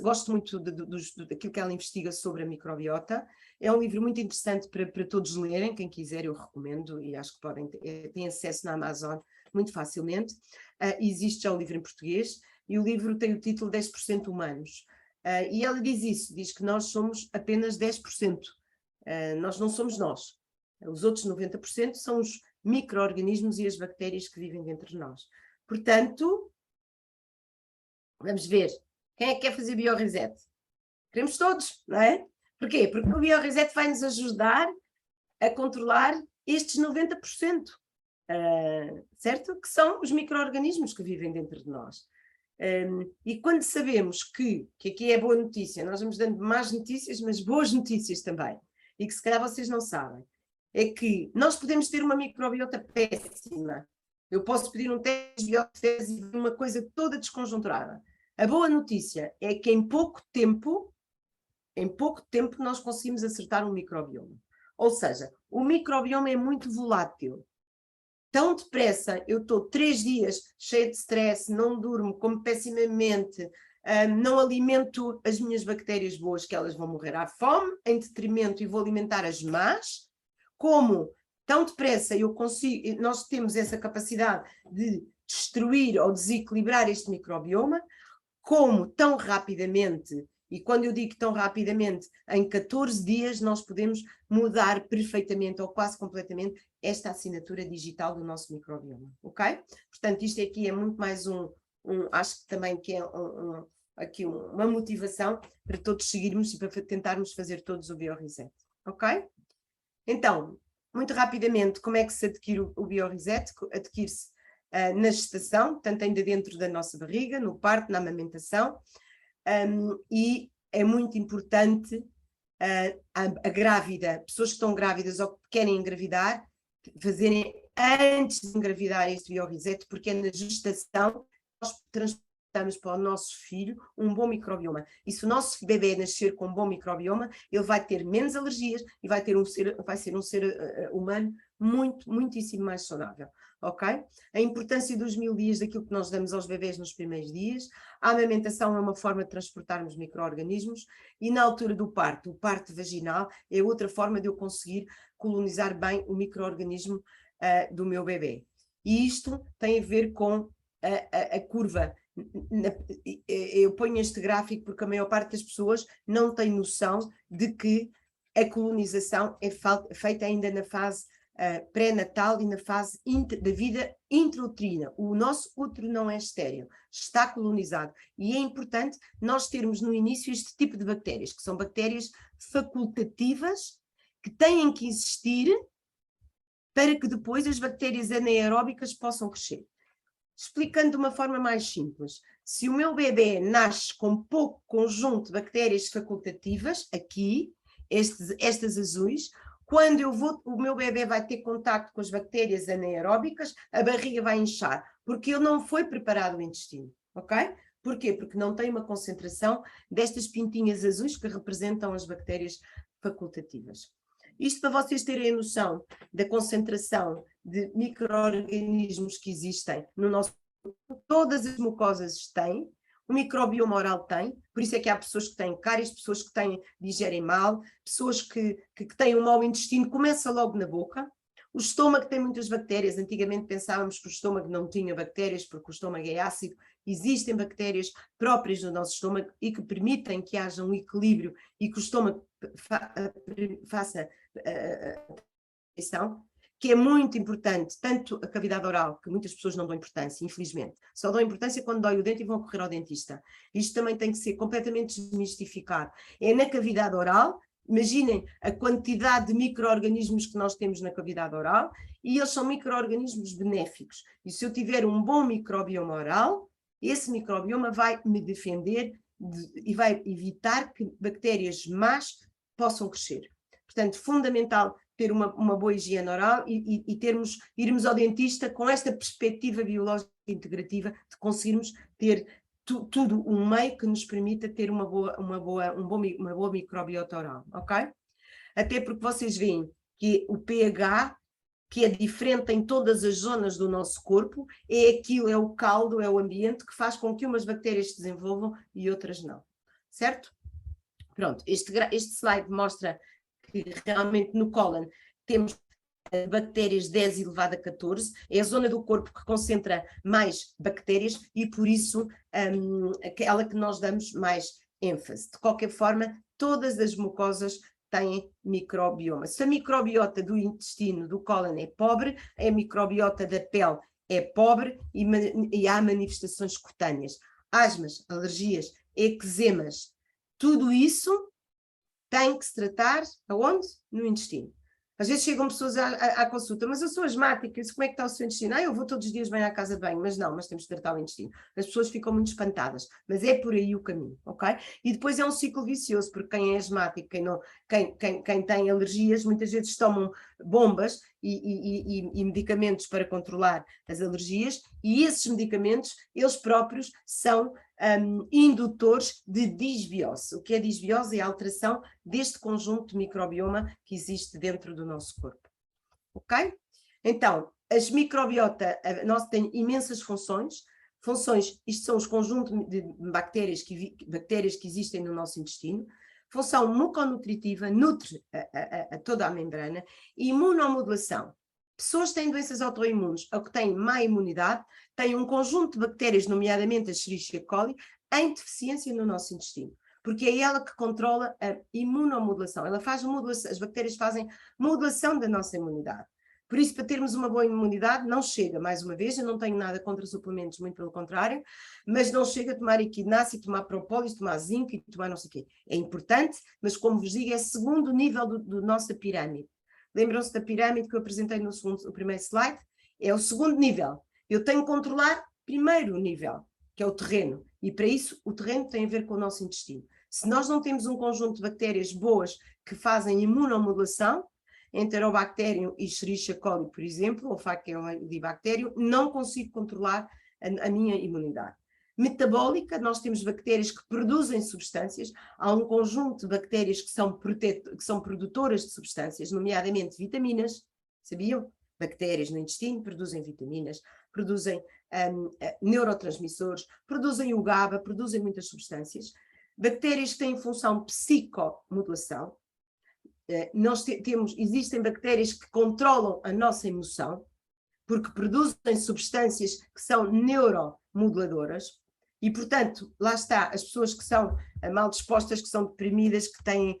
Gosto muito daquilo que ela investiga sobre a microbiota. É um livro muito interessante para todos lerem, quem quiser eu recomendo, e acho que podem ter acesso na Amazon muito facilmente. Existe já o livro em português, e o livro tem o título 10% Humanos. E ela diz isso, diz que nós somos apenas 10%. Nós não somos nós. Os outros 90% são os micro-organismos e as bactérias que vivem dentro de nós. Portanto, vamos ver. Quem é que quer fazer bioreset? Queremos todos, não é? Porquê? Porque o bioreset vai nos ajudar a controlar estes 90%, certo? Que são os micro-organismos que vivem dentro de nós. E quando sabemos que aqui é boa notícia, nós vamos dando más notícias, mas boas notícias também, e que se calhar vocês não sabem, é que nós podemos ter uma microbiota péssima. Eu posso pedir um teste de biofese e uma coisa toda desconjunturada. A boa notícia é que em pouco tempo nós conseguimos acertar um microbioma. Ou seja, o microbioma é muito volátil. Tão depressa, eu estou 3 dias cheia de stress, não durmo, como pessimamente, não alimento as minhas bactérias boas, que elas vão morrer à fome, em detrimento, e vou alimentar as más, como tão depressa nós temos essa capacidade de destruir ou desequilibrar este microbioma, como tão rapidamente, e quando eu digo tão rapidamente, em 14 dias nós podemos mudar perfeitamente ou quase completamente esta assinatura digital do nosso microbioma, ok? Portanto, isto aqui é muito mais acho que também que é aqui uma motivação para todos seguirmos e para tentarmos fazer todos o bioreset, ok? Então, muito rapidamente, como é que se adquire o bioreset? Adquire-se na gestação, portanto ainda dentro da nossa barriga, no parto, na amamentação, e é muito importante a grávida, pessoas que estão grávidas ou que querem engravidar, fazerem antes de engravidar este bioreset, porque é na gestação que nós transportamos para o nosso filho um bom microbioma. E se o nosso bebê nascer com um bom microbioma, ele vai ter menos alergias e vai ser um ser humano muitíssimo mais saudável. Ok? A importância dos 1000 dias daquilo que nós damos aos bebés nos primeiros dias. A amamentação é uma forma de transportarmos micro-organismos, e na altura do parto, o parto vaginal é outra forma de eu conseguir colonizar bem o micro-organismo do meu bebê. E isto tem a ver com a curva. Eu ponho este gráfico porque a maior parte das pessoas não tem noção de que a colonização é feita ainda na fase pré-natal e na fase da vida intrauterina. O nosso útero não é estéril, está colonizado, e é importante nós termos no início este tipo de bactérias, que são bactérias facultativas, que têm que existir para que depois as bactérias anaeróbicas possam crescer. Explicando de uma forma mais simples, se o meu bebê nasce com pouco conjunto de bactérias facultativas, aqui, estas azuis, quando o meu bebê vai ter contacto com as bactérias anaeróbicas, a barriga vai inchar, porque ele não foi preparado o intestino, ok? Porquê? Porque não tem uma concentração destas pintinhas azuis que representam as bactérias facultativas. Isto para vocês terem a noção da concentração de micro-organismos que existem no nosso corpo. Todas as mucosas têm, o microbioma oral tem, por isso é que há pessoas que têm cáries, pessoas que digerem mal, pessoas que têm um mau intestino, começa logo na boca. O estômago tem muitas bactérias. Antigamente pensávamos que o estômago não tinha bactérias porque o estômago é ácido. Existem bactérias próprias do nosso estômago e que permitem que haja um equilíbrio e que o estômago faça a que é muito importante, tanto a cavidade oral, que muitas pessoas não dão importância, infelizmente, só dão importância quando dói o dente e vão correr ao dentista. Isto também tem que ser completamente desmistificado. É na cavidade oral, imaginem a quantidade de micro-organismos que nós temos na cavidade oral, e eles são micro-organismos benéficos. E se eu tiver um bom microbioma oral, esse microbioma vai me defender e vai evitar que bactérias más possam crescer. Portanto, fundamental ter uma boa higiene oral e irmos ao dentista com esta perspectiva biológica integrativa de conseguirmos ter tudo um meio que nos permita ter uma boa microbiota oral, ok? Até porque vocês veem que o pH, que é diferente em todas as zonas do nosso corpo, é o caldo, é o ambiente que faz com que umas bactérias se desenvolvam e outras não, certo? Pronto, este slide mostra que realmente no cólon temos bactérias 10 elevado a 14, é a zona do corpo que concentra mais bactérias e por isso aquela que nós damos mais ênfase. De qualquer forma, todas as mucosas têm microbioma. Se a microbiota do intestino, do cólon é pobre, a microbiota da pele é pobre e há manifestações cutâneas. Asmas, alergias, eczemas, tudo isso tem que se tratar aonde? No intestino. Às vezes chegam pessoas à consulta, mas eu sou asmática, como é que está o seu intestino? Eu vou todos os dias bem à casa de banho, mas temos que tratar o intestino. As pessoas ficam muito espantadas, mas é por aí o caminho, ok? E depois é um ciclo vicioso, porque quem é asmático, quem tem alergias, muitas vezes tomam bombas e medicamentos para controlar as alergias, e esses medicamentos, eles próprios são indutores de disbiose. O que é disbiose? É a alteração deste conjunto de microbioma que existe dentro do nosso corpo. Ok? Então, as microbiota, nós tem imensas funções. Isto são os conjuntos de bactérias que existem no nosso intestino. Função muconutritiva, nutre a toda a membrana. E imunomodulação. Pessoas que têm doenças autoimunes ou que têm má imunidade têm um conjunto de bactérias, nomeadamente a Escherichia coli, em deficiência no nosso intestino, porque é ela que controla a imunomodulação. Ela faz modulação, as bactérias fazem modulação da nossa imunidade. Por isso, para termos uma boa imunidade, não chega, mais uma vez, eu não tenho nada contra suplementos, muito pelo contrário, mas não chega a tomar equinácea, tomar propólise, tomar zinco e tomar não sei o quê. É importante, mas como vos digo, é segundo nível do nossa pirâmide. Lembram-se da pirâmide que eu apresentei no primeiro slide? É o segundo nível. Eu tenho que controlar primeiro nível, que é o terreno. E para isso, o terreno tem a ver com o nosso intestino. Se nós não temos um conjunto de bactérias boas que fazem imunomodulação, Enterobacterium e Escherichia coli, por exemplo, ou Faecalibacterium, não consigo controlar a minha imunidade. Metabólica, nós temos bactérias que produzem substâncias, há um conjunto de bactérias que são produtoras de substâncias, nomeadamente vitaminas, sabiam? Bactérias no intestino produzem vitaminas, produzem neurotransmissores, produzem o GABA, produzem muitas substâncias. Bactérias que têm função psicomodulação, existem bactérias que controlam a nossa emoção, porque produzem substâncias que são neuromoduladoras, e, portanto, lá está, as pessoas que são mal dispostas, que são deprimidas, que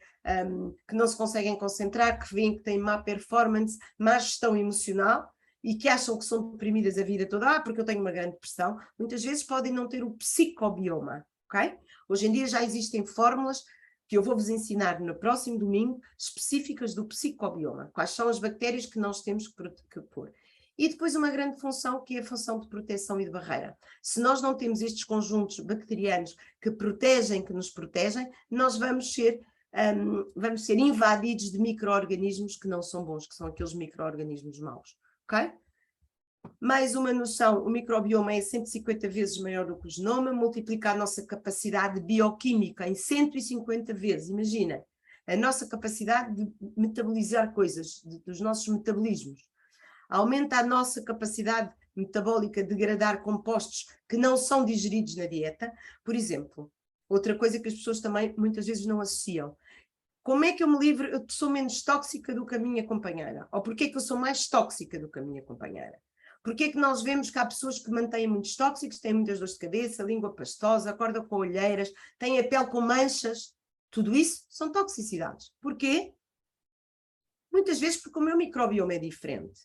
não se conseguem concentrar, que veem que têm má performance, má gestão emocional, e que acham que são deprimidas a vida toda, porque eu tenho uma grande depressão, muitas vezes podem não ter o psicobioma, ok? Hoje em dia já existem fórmulas que eu vou-vos ensinar no próximo domingo, específicas do psicobioma, quais são as bactérias que nós temos que pôr. E depois uma grande função, que é a função de proteção e de barreira. Se nós não temos estes conjuntos bacterianos que nos protegem, nós vamos ser invadidos de micro-organismos que não são bons, que são aqueles micro-organismos maus, ok? Mais uma noção, o microbioma é 150 vezes maior do que o genoma, multiplica a nossa capacidade bioquímica em 150 vezes, imagina, a nossa capacidade de metabolizar coisas, dos nossos metabolismos. Aumenta a nossa capacidade metabólica de degradar compostos que não são digeridos na dieta. Por exemplo, outra coisa que as pessoas também muitas vezes não associam. Como é que eu me livro, eu sou menos tóxica do que a minha companheira? Ou porquê é que eu sou mais tóxica do que a minha companheira? Porquê é que nós vemos que há pessoas que mantêm muitos tóxicos, têm muitas dores de cabeça, língua pastosa, acordam com olheiras, têm a pele com manchas? Tudo isso são toxicidades. Porquê? Muitas vezes porque o meu microbioma é diferente.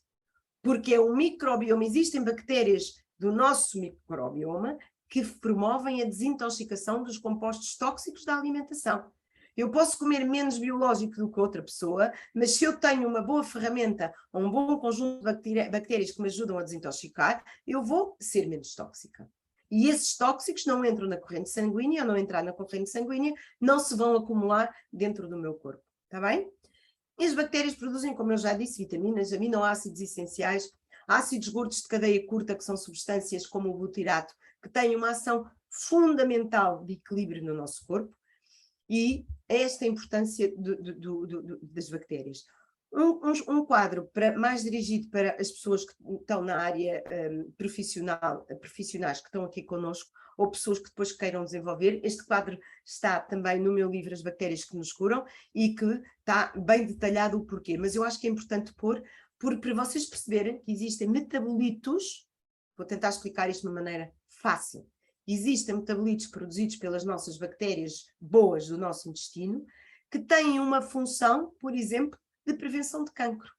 Porque é um microbioma, existem bactérias do nosso microbioma que promovem a desintoxicação dos compostos tóxicos da alimentação. Eu posso comer menos biológico do que outra pessoa, mas se eu tenho uma boa ferramenta, um bom conjunto de bactérias que me ajudam a desintoxicar, eu vou ser menos tóxica. E esses tóxicos não entram na corrente sanguínea, ou não entrar na corrente sanguínea, não se vão acumular dentro do meu corpo, está bem? E as bactérias produzem, como eu já disse, vitaminas, aminoácidos essenciais, ácidos gordos de cadeia curta, que são substâncias como o butirato, que têm uma ação fundamental de equilíbrio no nosso corpo, e esta é a importância das bactérias. Um quadro mais dirigido para as pessoas que estão na área profissionais que estão aqui connosco, ou pessoas que depois queiram desenvolver. Este quadro está também no meu livro As Bactérias que Nos Curam, e que está bem detalhado o porquê, mas eu acho que é importante pôr, porque para vocês perceberem que existem metabolitos, vou tentar explicar isto de uma maneira fácil. Existem metabolitos produzidos pelas nossas bactérias boas do nosso intestino, que têm uma função, por exemplo, de prevenção de cancro.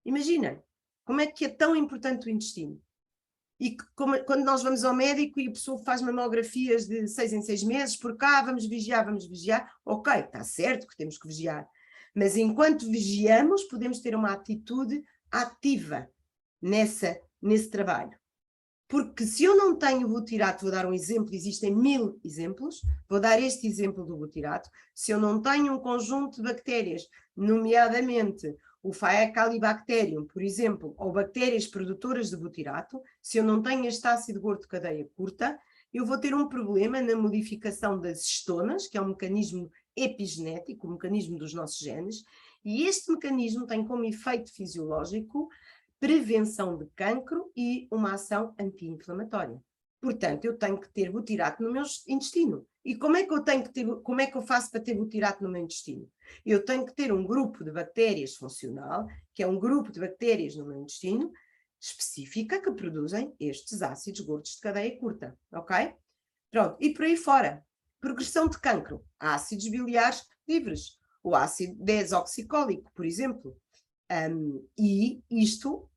Imaginem, como é que é tão importante o intestino? E quando nós vamos ao médico e a pessoa faz mamografias de 6 em 6 meses, por cá, vamos vigiar, ok, está certo que temos que vigiar, mas enquanto vigiamos, podemos ter uma atitude ativa nesse trabalho. Porque se eu não tenho butirato, vou dar um exemplo, existem 1000 exemplos, vou dar este exemplo do butirato. Se eu não tenho um conjunto de bactérias, nomeadamente o Faecalibacterium, por exemplo, ou bactérias produtoras de butirato, se eu não tenho este ácido gordo de cadeia curta, eu vou ter um problema na modificação das histonas, que é um mecanismo epigenético, o mecanismo dos nossos genes, e este mecanismo tem como efeito fisiológico prevenção de cancro e uma ação anti-inflamatória. Portanto, eu tenho que ter butirato no meu intestino. E como é que eu faço para ter butirato no meu intestino? Eu tenho que ter um grupo de bactérias funcional, que é um grupo de bactérias no meu intestino, específica, que produzem estes ácidos gordos de cadeia curta, ok? Pronto, e por aí fora. Progressão de cancro, ácidos biliares livres, o ácido desoxicólico, por exemplo. E isto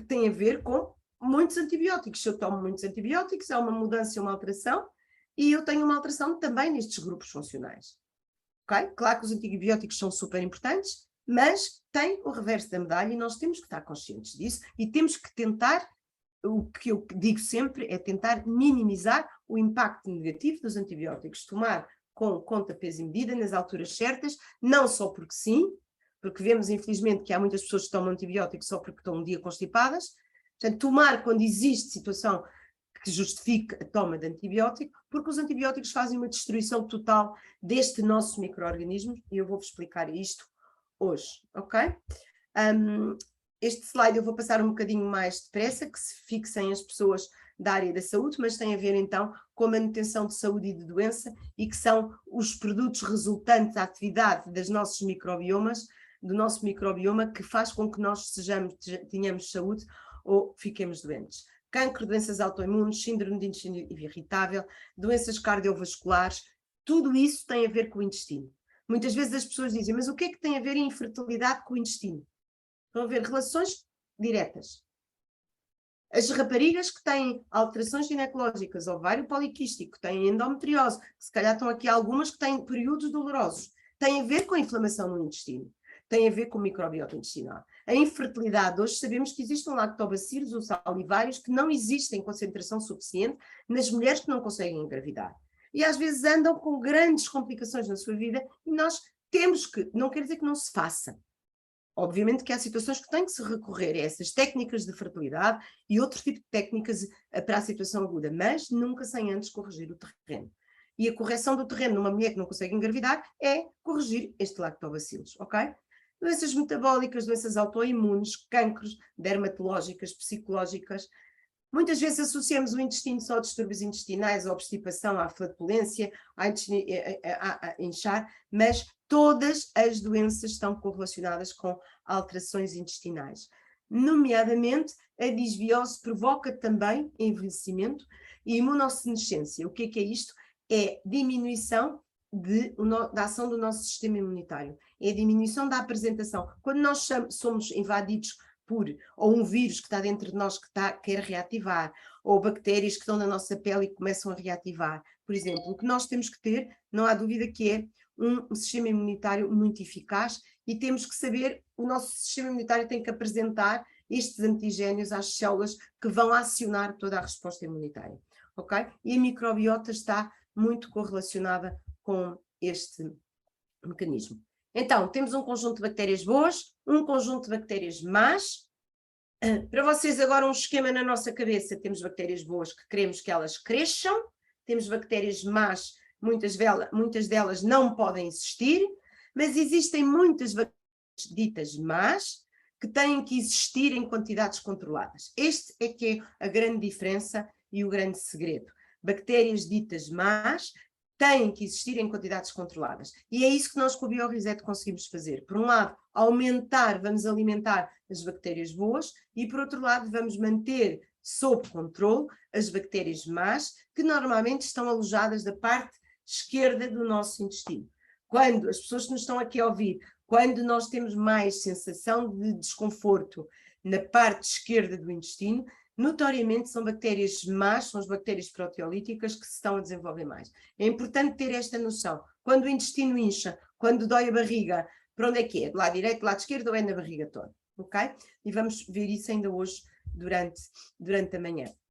tem a ver com muitos antibióticos. Se eu tomo muitos antibióticos, há uma mudança, uma alteração, e eu tenho uma alteração também nestes grupos funcionais. Okay? Claro que os antibióticos são super importantes, mas tem o reverso da medalha e nós temos que estar conscientes disso e temos que tentar, o que eu digo sempre é tentar minimizar o impacto negativo dos antibióticos, tomar com conta, peso e medida nas alturas certas, não só porque sim, porque vemos, infelizmente, que há muitas pessoas que tomam antibióticos só porque estão um dia constipadas. Portanto, tomar quando existe situação que justifique a toma de antibiótico, porque os antibióticos fazem uma destruição total deste nosso micro-organismo, e eu vou-vos explicar isto hoje, ok? Este slide eu vou passar um bocadinho mais depressa, que se fixem as pessoas da área da saúde, mas tem a ver então com a manutenção de saúde e de doença, e que são os produtos resultantes da atividade dos nossos microbiomas, do nosso microbioma, que faz com que nós tenhamos saúde ou fiquemos doentes. Cancro, doenças autoimunes, síndrome de intestino irritável, doenças cardiovasculares, tudo isso tem a ver com o intestino. Muitas vezes as pessoas dizem, mas o que é que tem a ver a infertilidade com o intestino? Estão a ver relações diretas. As raparigas que têm alterações ginecológicas, ovário poliquístico, têm endometriose, se calhar estão aqui algumas que têm períodos dolorosos, têm a ver com a inflamação no intestino, tem a ver com o microbiota intestinal. A infertilidade, hoje sabemos que existem lactobacilos ou salivários que não existem em concentração suficiente nas mulheres que não conseguem engravidar. E às vezes andam com grandes complicações na sua vida e nós temos que, não quer dizer que não se faça. Obviamente que há situações que têm que se recorrer a essas técnicas de fertilidade e outro tipo de técnicas para a situação aguda, mas nunca sem antes corrigir o terreno. E a correção do terreno numa mulher que não consegue engravidar é corrigir este lactobacilos, ok? Doenças metabólicas, doenças autoimunes, cancros, dermatológicas, psicológicas. Muitas vezes associamos o intestino só a distúrbios intestinais, à obstipação, à flatulência, a inchar, mas todas as doenças estão correlacionadas com alterações intestinais. Nomeadamente, a disbiose provoca também envelhecimento e imunossenescência. O que é isto? É diminuição da ação do nosso sistema imunitário, é a diminuição da apresentação. Quando nós somos invadidos por ou um vírus que está dentro de nós que quer reativar, ou bactérias que estão na nossa pele e que começam a reativar. Por exemplo, o que nós temos que ter, não há dúvida que é um sistema imunitário muito eficaz e temos que saber, o nosso sistema imunitário tem que apresentar estes antigénios às células que vão acionar toda a resposta imunitária, ok? E a microbiota está muito correlacionada com este mecanismo. Então, temos um conjunto de bactérias boas, um conjunto de bactérias más. Para vocês agora um esquema na nossa cabeça, temos bactérias boas que queremos que elas cresçam, temos bactérias más, muitas delas não podem existir, mas existem muitas bactérias ditas más que têm que existir em quantidades controladas. Este é que é a grande diferença e o grande segredo. Bactérias ditas más têm que existir em quantidades controladas. E é isso que nós com o BioReset conseguimos fazer. Por um lado, vamos alimentar as bactérias boas e, por outro lado, vamos manter sob controle as bactérias más, que normalmente estão alojadas da parte esquerda do nosso intestino. Quando as pessoas que nos estão aqui a ouvir, quando nós temos mais sensação de desconforto na parte esquerda do intestino, notoriamente são bactérias más, são as bactérias proteolíticas que se estão a desenvolver mais. É importante ter esta noção. Quando o intestino incha, quando dói a barriga, para onde é que é? Do lado direito, do lado esquerdo ou é na barriga toda? Ok? E vamos ver isso ainda hoje durante a manhã.